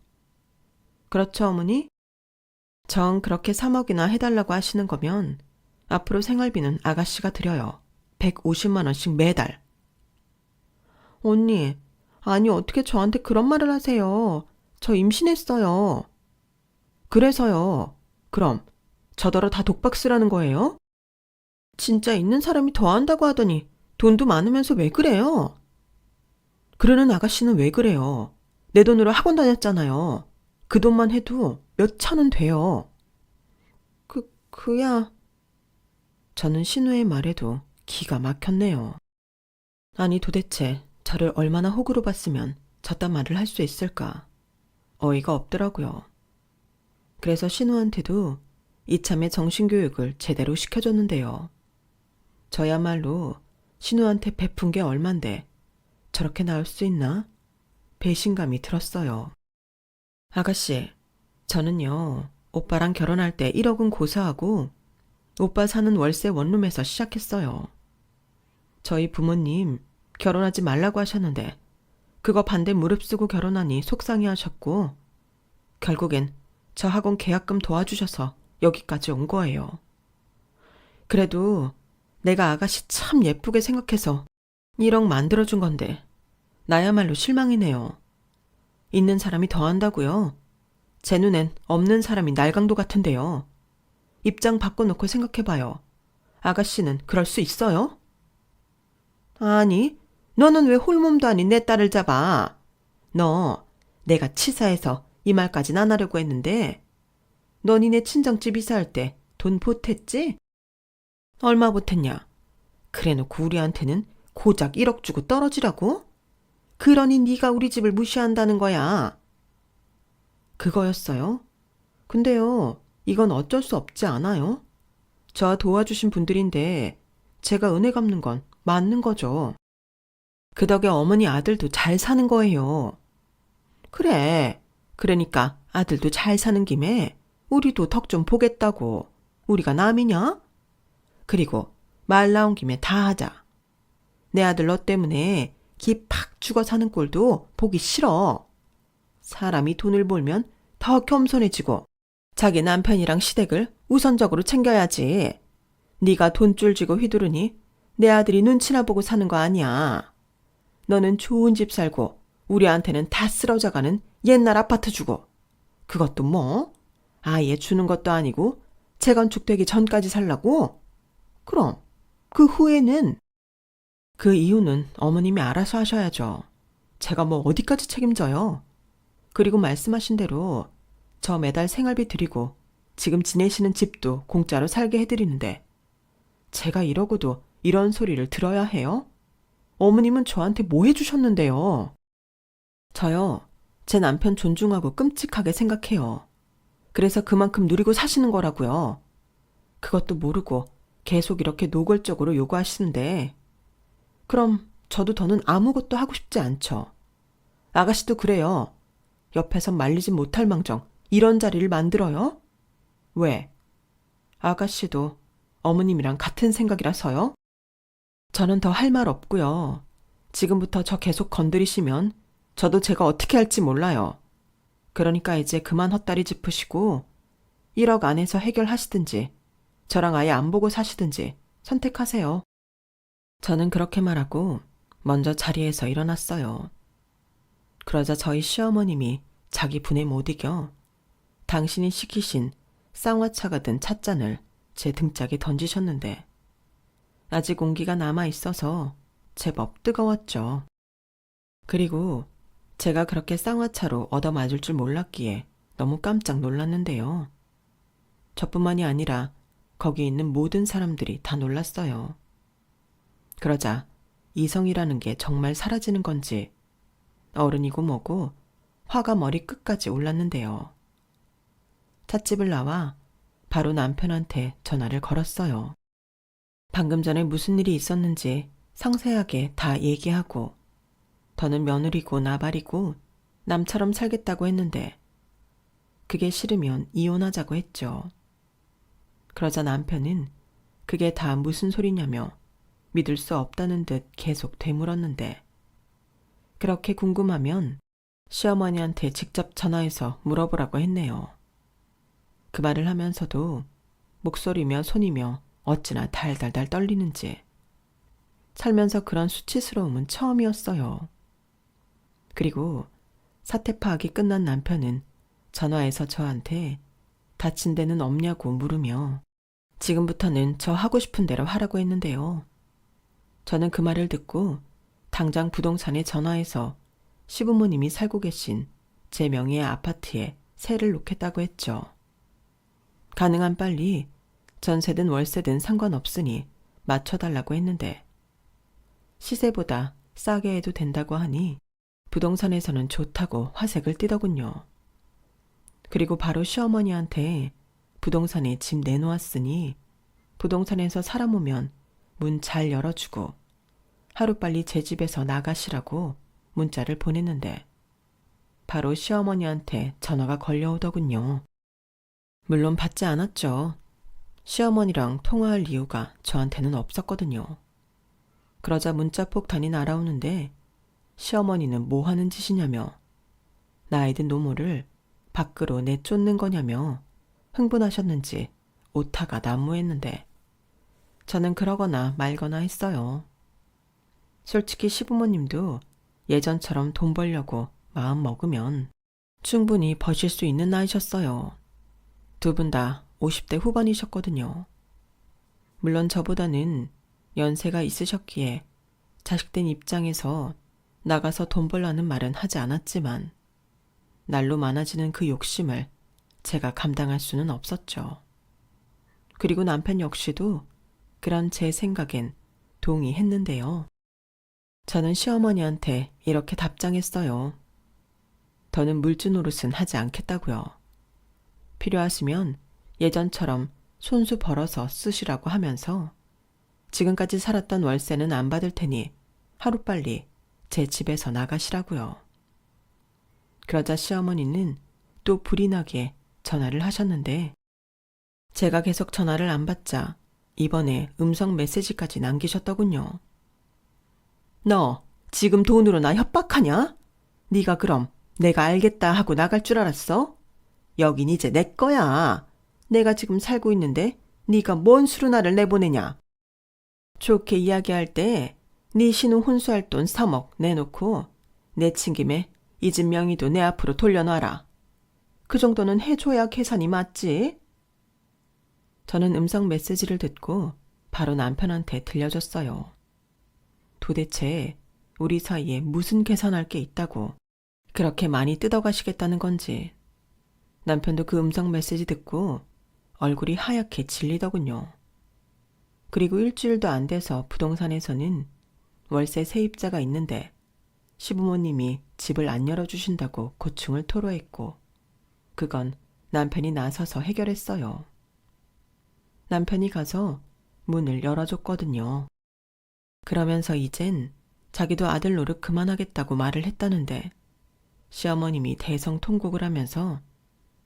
그렇죠, 어머니? 정 그렇게 3억이나 해달라고 하시는 거면 앞으로 생활비는 아가씨가 드려요. 150만 원씩 매달. 언니, 아니 어떻게 저한테 그런 말을 하세요. 저 임신했어요. 그래서요. 그럼 저더러 다 독박 쓰라는 거예요? 진짜 있는 사람이 더 한다고 하더니 돈도 많으면서 왜 그래요? 그러는 아가씨는 왜 그래요? 내 돈으로 학원 다녔잖아요. 그 돈만 해도 몇 천은 돼요. 그야. 저는 신우의 말에도 기가 막혔네요. 아니 도대체 저를 얼마나 호구로 봤으면 저딴 말을 할 수 있을까? 어이가 없더라고요. 그래서 신우한테도 이참에 정신교육을 제대로 시켜줬는데요. 저야말로 신우한테 베푼 게 얼만데 저렇게 나올 수 있나? 배신감이 들었어요. 아가씨, 저는요, 오빠랑 결혼할 때 1억은 고사하고 오빠 사는 월세 원룸에서 시작했어요. 저희 부모님 결혼하지 말라고 하셨는데 그거 반대 무릅쓰고 결혼하니 속상해 하셨고 결국엔 저 학원 계약금 도와주셔서 여기까지 온 거예요. 그래도 내가 아가씨 참 예쁘게 생각해서 1억 만들어준 건데 나야말로 실망이네요. 있는 사람이 더 한다고요? 제 눈엔 없는 사람이 날강도 같은데요. 입장 바꿔놓고 생각해봐요. 아가씨는 그럴 수 있어요? 아니, 너는 왜 홀몸도 아닌 내 딸을 잡아? 너, 내가 치사해서 이 말까진 안 하려고 했는데 너 니네 친정집 이사할 때 돈 보탰지? 얼마 보탰냐? 그래놓고 우리한테는 고작 1억 주고 떨어지라고? 그러니 네가 우리 집을 무시한다는 거야. 그거였어요? 근데요, 이건 어쩔 수 없지 않아요? 저 도와주신 분들인데 제가 은혜 갚는 건 맞는 거죠. 그 덕에 어머니 아들도 잘 사는 거예요. 그래. 그러니까 아들도 잘 사는 김에 우리도 덕 좀 보겠다고. 우리가 남이냐? 그리고 말 나온 김에 다 하자. 내 아들 너 때문에 기 팍 죽어 사는 꼴도 보기 싫어. 사람이 돈을 벌면 더 겸손해지고 자기 남편이랑 시댁을 우선적으로 챙겨야지. 네가 돈줄 쥐고 휘두르니 내 아들이 눈치나 보고 사는 거 아니야. 너는 좋은 집 살고 우리한테는 다 쓰러져가는 옛날 아파트 주고 그것도 뭐 아예 주는 것도 아니고 재건축되기 전까지 살라고? 그럼 그 후에는 그 이유는 어머님이 알아서 하셔야죠. 제가 뭐 어디까지 책임져요. 그리고 말씀하신 대로 저 매달 생활비 드리고 지금 지내시는 집도 공짜로 살게 해드리는데 제가 이러고도 이런 소리를 들어야 해요? 어머님은 저한테 뭐 해주셨는데요? 저요, 제 남편 존중하고 끔찍하게 생각해요. 그래서 그만큼 누리고 사시는 거라고요. 그것도 모르고 계속 이렇게 노골적으로 요구하시는데 그럼 저도 더는 아무것도 하고 싶지 않죠. 아가씨도 그래요. 옆에서 말리진 못할 망정 이런 자리를 만들어요? 왜? 아가씨도 어머님이랑 같은 생각이라서요? 저는 더 할 말 없고요. 지금부터 저 계속 건드리시면 저도 제가 어떻게 할지 몰라요. 그러니까 이제 그만 헛다리 짚으시고 1억 안에서 해결하시든지 저랑 아예 안 보고 사시든지 선택하세요. 저는 그렇게 말하고 먼저 자리에서 일어났어요. 그러자 저희 시어머님이 자기 분에 못 이겨 당신이 시키신 쌍화차가 든 찻잔을 제 등짝에 던지셨는데 아직 온기가 남아 있어서 제법 뜨거웠죠. 그리고 제가 그렇게 쌍화차로 얻어맞을 줄 몰랐기에 너무 깜짝 놀랐는데요. 저뿐만이 아니라 거기 있는 모든 사람들이 다 놀랐어요. 그러자 이성이라는 게 정말 사라지는 건지 어른이고 뭐고 화가 머리 끝까지 올랐는데요. 찻집을 나와 바로 남편한테 전화를 걸었어요. 방금 전에 무슨 일이 있었는지 상세하게 다 얘기하고 더는 며느리고 나발이고 남처럼 살겠다고 했는데 그게 싫으면 이혼하자고 했죠. 그러자 남편은 그게 다 무슨 소리냐며 믿을 수 없다는 듯 계속 되물었는데 그렇게 궁금하면 시어머니한테 직접 전화해서 물어보라고 했네요. 그 말을 하면서도 목소리며 손이며 어찌나 달달달 떨리는지 살면서 그런 수치스러움은 처음이었어요. 그리고 사태 파악이 끝난 남편은 전화해서 저한테 다친 데는 없냐고 물으며 지금부터는 저 하고 싶은 대로 하라고 했는데요. 저는 그 말을 듣고 당장 부동산에 전화해서 시부모님이 살고 계신 제 명의의 아파트에 세를 놓겠다고 했죠. 가능한 빨리 전세든 월세든 상관없으니 맞춰달라고 했는데 시세보다 싸게 해도 된다고 하니 부동산에서는 좋다고 화색을 띠더군요. 그리고 바로 시어머니한테 부동산에 집 내놓았으니 부동산에서 사람 오면 문 잘 열어주고 하루빨리 제 집에서 나가시라고 문자를 보냈는데 바로 시어머니한테 전화가 걸려오더군요. 물론 받지 않았죠. 시어머니랑 통화할 이유가 저한테는 없었거든요. 그러자 문자 폭탄이 날아오는데 시어머니는 뭐 하는 짓이냐며 나이 든 노모를 밖으로 내쫓는 거냐며 흥분하셨는지 오타가 난무했는데 저는 그러거나 말거나 했어요. 솔직히 시부모님도 예전처럼 돈 벌려고 마음 먹으면 충분히 버실 수 있는 나이셨어요. 두 분 다 50대 후반이셨거든요. 물론 저보다는 연세가 있으셨기에 자식된 입장에서 나가서 돈 벌라는 말은 하지 않았지만 날로 많아지는 그 욕심을 제가 감당할 수는 없었죠. 그리고 남편 역시도 그런 제 생각엔 동의했는데요. 저는 시어머니한테 이렇게 답장했어요. 더는 물주 노릇은 하지 않겠다고요. 필요하시면 예전처럼 손수 벌어서 쓰시라고 하면서 지금까지 살았던 월세는 안 받을 테니 하루빨리 제 집에서 나가시라고요. 그러자 시어머니는 또 불이 나게 전화를 하셨는데 제가 계속 전화를 안 받자 이번에 음성 메시지까지 남기셨더군요. 너 지금 돈으로 나 협박하냐? 네가 그럼 내가 알겠다 하고 나갈 줄 알았어? 여긴 이제 내 거야. 내가 지금 살고 있는데 네가 뭔 수로 나를 내보내냐? 좋게 이야기할 때 네 신우 혼수할 돈 3억 내놓고 내친 김에 이 집 명의도 내 앞으로 돌려놔라. 그 정도는 해줘야 계산이 맞지? 저는 음성 메시지를 듣고 바로 남편한테 들려줬어요. 도대체 우리 사이에 무슨 계산할 게 있다고 그렇게 많이 뜯어가시겠다는 건지. 남편도 그 음성 메시지 듣고 얼굴이 하얗게 질리더군요. 그리고 일주일도 안 돼서 부동산에서는 월세 세입자가 있는데 시부모님이 집을 안 열어주신다고 고충을 토로했고 그건 남편이 나서서 해결했어요. 남편이 가서 문을 열어줬거든요. 그러면서 이젠 자기도 아들 노릇 그만하겠다고 말을 했다는데 시어머님이 대성통곡을 하면서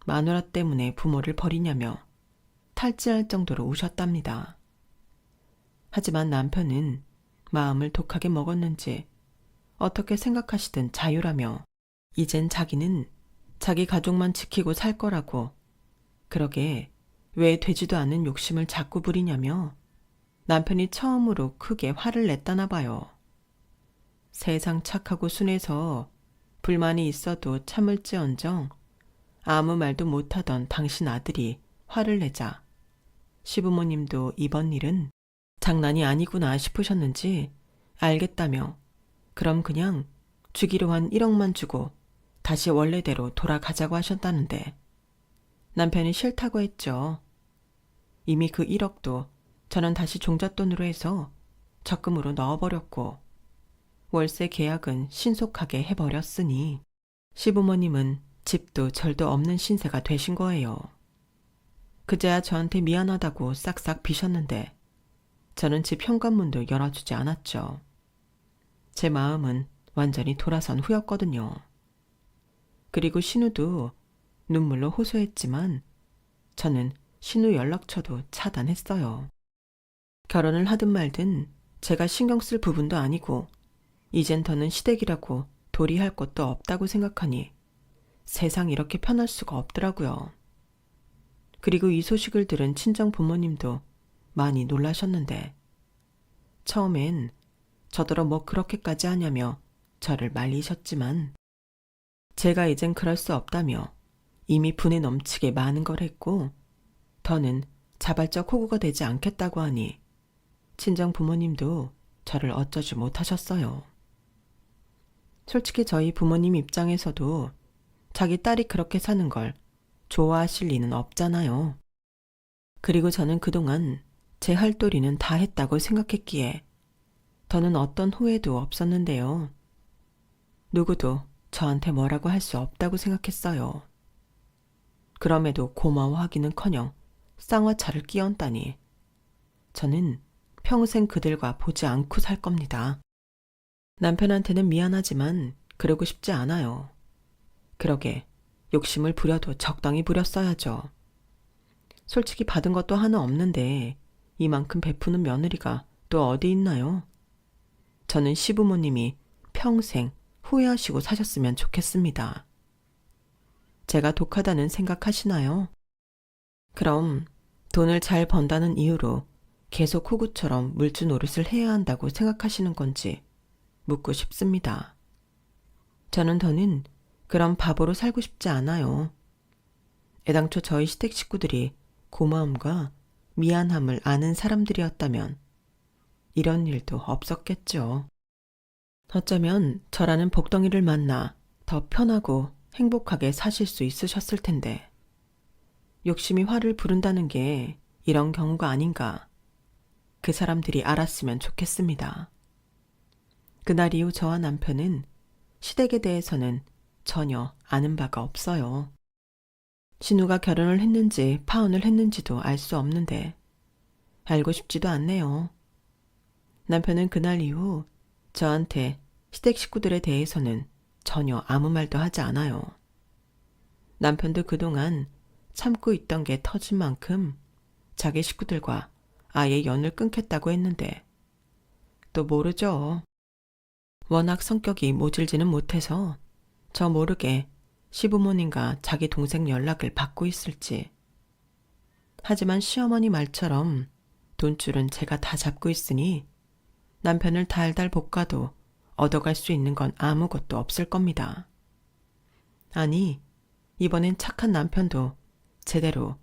마누라 때문에 부모를 버리냐며 탈진할 정도로 우셨답니다. 하지만 남편은 마음을 독하게 먹었는지 어떻게 생각하시든 자유라며 이젠 자기는 자기 가족만 지키고 살 거라고 그러게 왜 되지도 않는 욕심을 자꾸 부리냐며 남편이 처음으로 크게 화를 냈다나 봐요. 세상 착하고 순해서 불만이 있어도 참을지언정 아무 말도 못하던 당신 아들이 화를 내자 시부모님도 이번 일은 장난이 아니구나 싶으셨는지 알겠다며 그럼 그냥 주기로 한 1억만 주고 다시 원래대로 돌아가자고 하셨다는데 남편이 싫다고 했죠. 이미 그 1억도 저는 다시 종잣돈으로 해서 적금으로 넣어버렸고 월세 계약은 신속하게 해버렸으니 시부모님은 집도 절도 없는 신세가 되신 거예요. 그제야 저한테 미안하다고 싹싹 비셨는데 저는 집 현관문도 열어주지 않았죠. 제 마음은 완전히 돌아선 후였거든요. 그리고 신우도 눈물로 호소했지만 저는 신우 연락처도 차단했어요. 결혼을 하든 말든 제가 신경 쓸 부분도 아니고 이젠 더는 시댁이라고 도리할 것도 없다고 생각하니 세상 이렇게 편할 수가 없더라고요. 그리고 이 소식을 들은 친정 부모님도 많이 놀라셨는데 처음엔 저더러 뭐 그렇게까지 하냐며 저를 말리셨지만 제가 이젠 그럴 수 없다며 이미 분에 넘치게 많은 걸 했고 더는 자발적 호구가 되지 않겠다고 하니 친정 부모님도 저를 어쩌지 못하셨어요. 솔직히 저희 부모님 입장에서도 자기 딸이 그렇게 사는 걸 좋아하실 리는 없잖아요. 그리고 저는 그동안 제 할 도리는 다 했다고 생각했기에 더는 어떤 후회도 없었는데요. 누구도 저한테 뭐라고 할 수 없다고 생각했어요. 그럼에도 고마워하기는커녕 쌍화차를 끼얹다니 저는 평생 그들과 보지 않고 살 겁니다. 남편한테는 미안하지만 그러고 싶지 않아요. 그러게 욕심을 부려도 적당히 부렸어야죠. 솔직히 받은 것도 하나 없는데 이만큼 베푸는 며느리가 또 어디 있나요? 저는 시부모님이 평생 후회하시고 사셨으면 좋겠습니다. 제가 독하다는 생각하시나요? 그럼 돈을 잘 번다는 이유로 계속 호구처럼 물주 노릇을 해야 한다고 생각하시는 건지 묻고 싶습니다. 저는 더는 그런 바보로 살고 싶지 않아요. 애당초 저희 시댁 식구들이 고마움과 미안함을 아는 사람들이었다면 이런 일도 없었겠죠. 어쩌면 저라는 복덩이를 만나 더 편하고 행복하게 사실 수 있으셨을 텐데 욕심이 화를 부른다는 게 이런 경우가 아닌가 그 사람들이 알았으면 좋겠습니다. 그날 이후 저와 남편은 시댁에 대해서는 전혀 아는 바가 없어요. 신우가 결혼을 했는지 파혼을 했는지도 알 수 없는데 알고 싶지도 않네요. 남편은 그날 이후 저한테 시댁 식구들에 대해서는 전혀 아무 말도 하지 않아요. 남편도 그동안 참고 있던 게 터진 만큼 자기 식구들과 아예 연을 끊겠다고 했는데 또 모르죠. 워낙 성격이 모질지는 못해서 저 모르게 시부모님과 자기 동생 연락을 받고 있을지. 하지만 시어머니 말처럼 돈줄은 제가 다 잡고 있으니 남편을 달달 볶아도 얻어갈 수 있는 건 아무것도 없을 겁니다. 아니, 이번엔 착한 남편도 제대로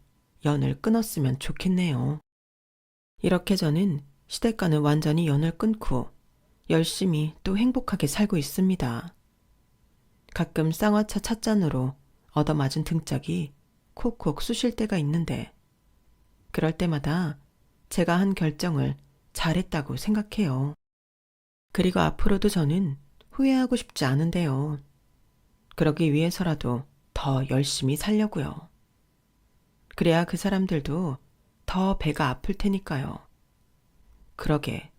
연을 끊었으면 좋겠네요. 이렇게 저는 시댁과는 완전히 연을 끊고 열심히 또 행복하게 살고 있습니다. 가끔 쌍화차 찻잔으로 얻어맞은 등짝이 콕콕 쑤실 때가 있는데 그럴 때마다 제가 한 결정을 잘했다고 생각해요. 그리고 앞으로도 저는 후회하고 싶지 않은데요. 그러기 위해서라도 더 열심히 살려고요. 그래야 그 사람들도 더 배가 아플 테니까요. 그러게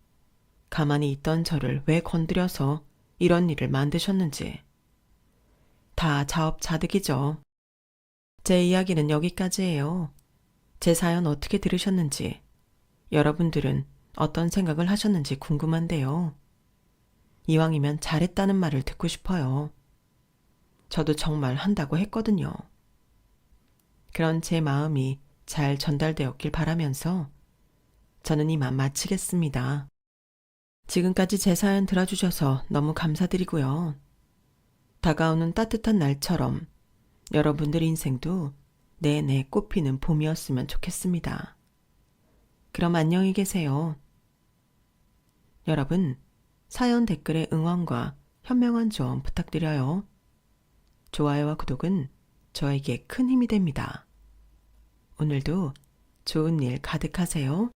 가만히 있던 저를 왜 건드려서 이런 일을 만드셨는지. 다 자업자득이죠. 제 이야기는 여기까지예요. 제 사연 어떻게 들으셨는지, 여러분들은 어떤 생각을 하셨는지 궁금한데요. 이왕이면 잘했다는 말을 듣고 싶어요. 저도 정말 한다고 했거든요. 그런 제 마음이 잘 전달되었길 바라면서 저는 이만 마치겠습니다. 지금까지 제 사연 들어주셔서 너무 감사드리고요. 다가오는 따뜻한 날처럼 여러분들 인생도 내내 꽃피는 봄이었으면 좋겠습니다. 그럼 안녕히 계세요. 여러분, 사연 댓글에 응원과 현명한 조언 부탁드려요. 좋아요와 구독은 저에게 큰 힘이 됩니다. 오늘도 좋은 일 가득하세요.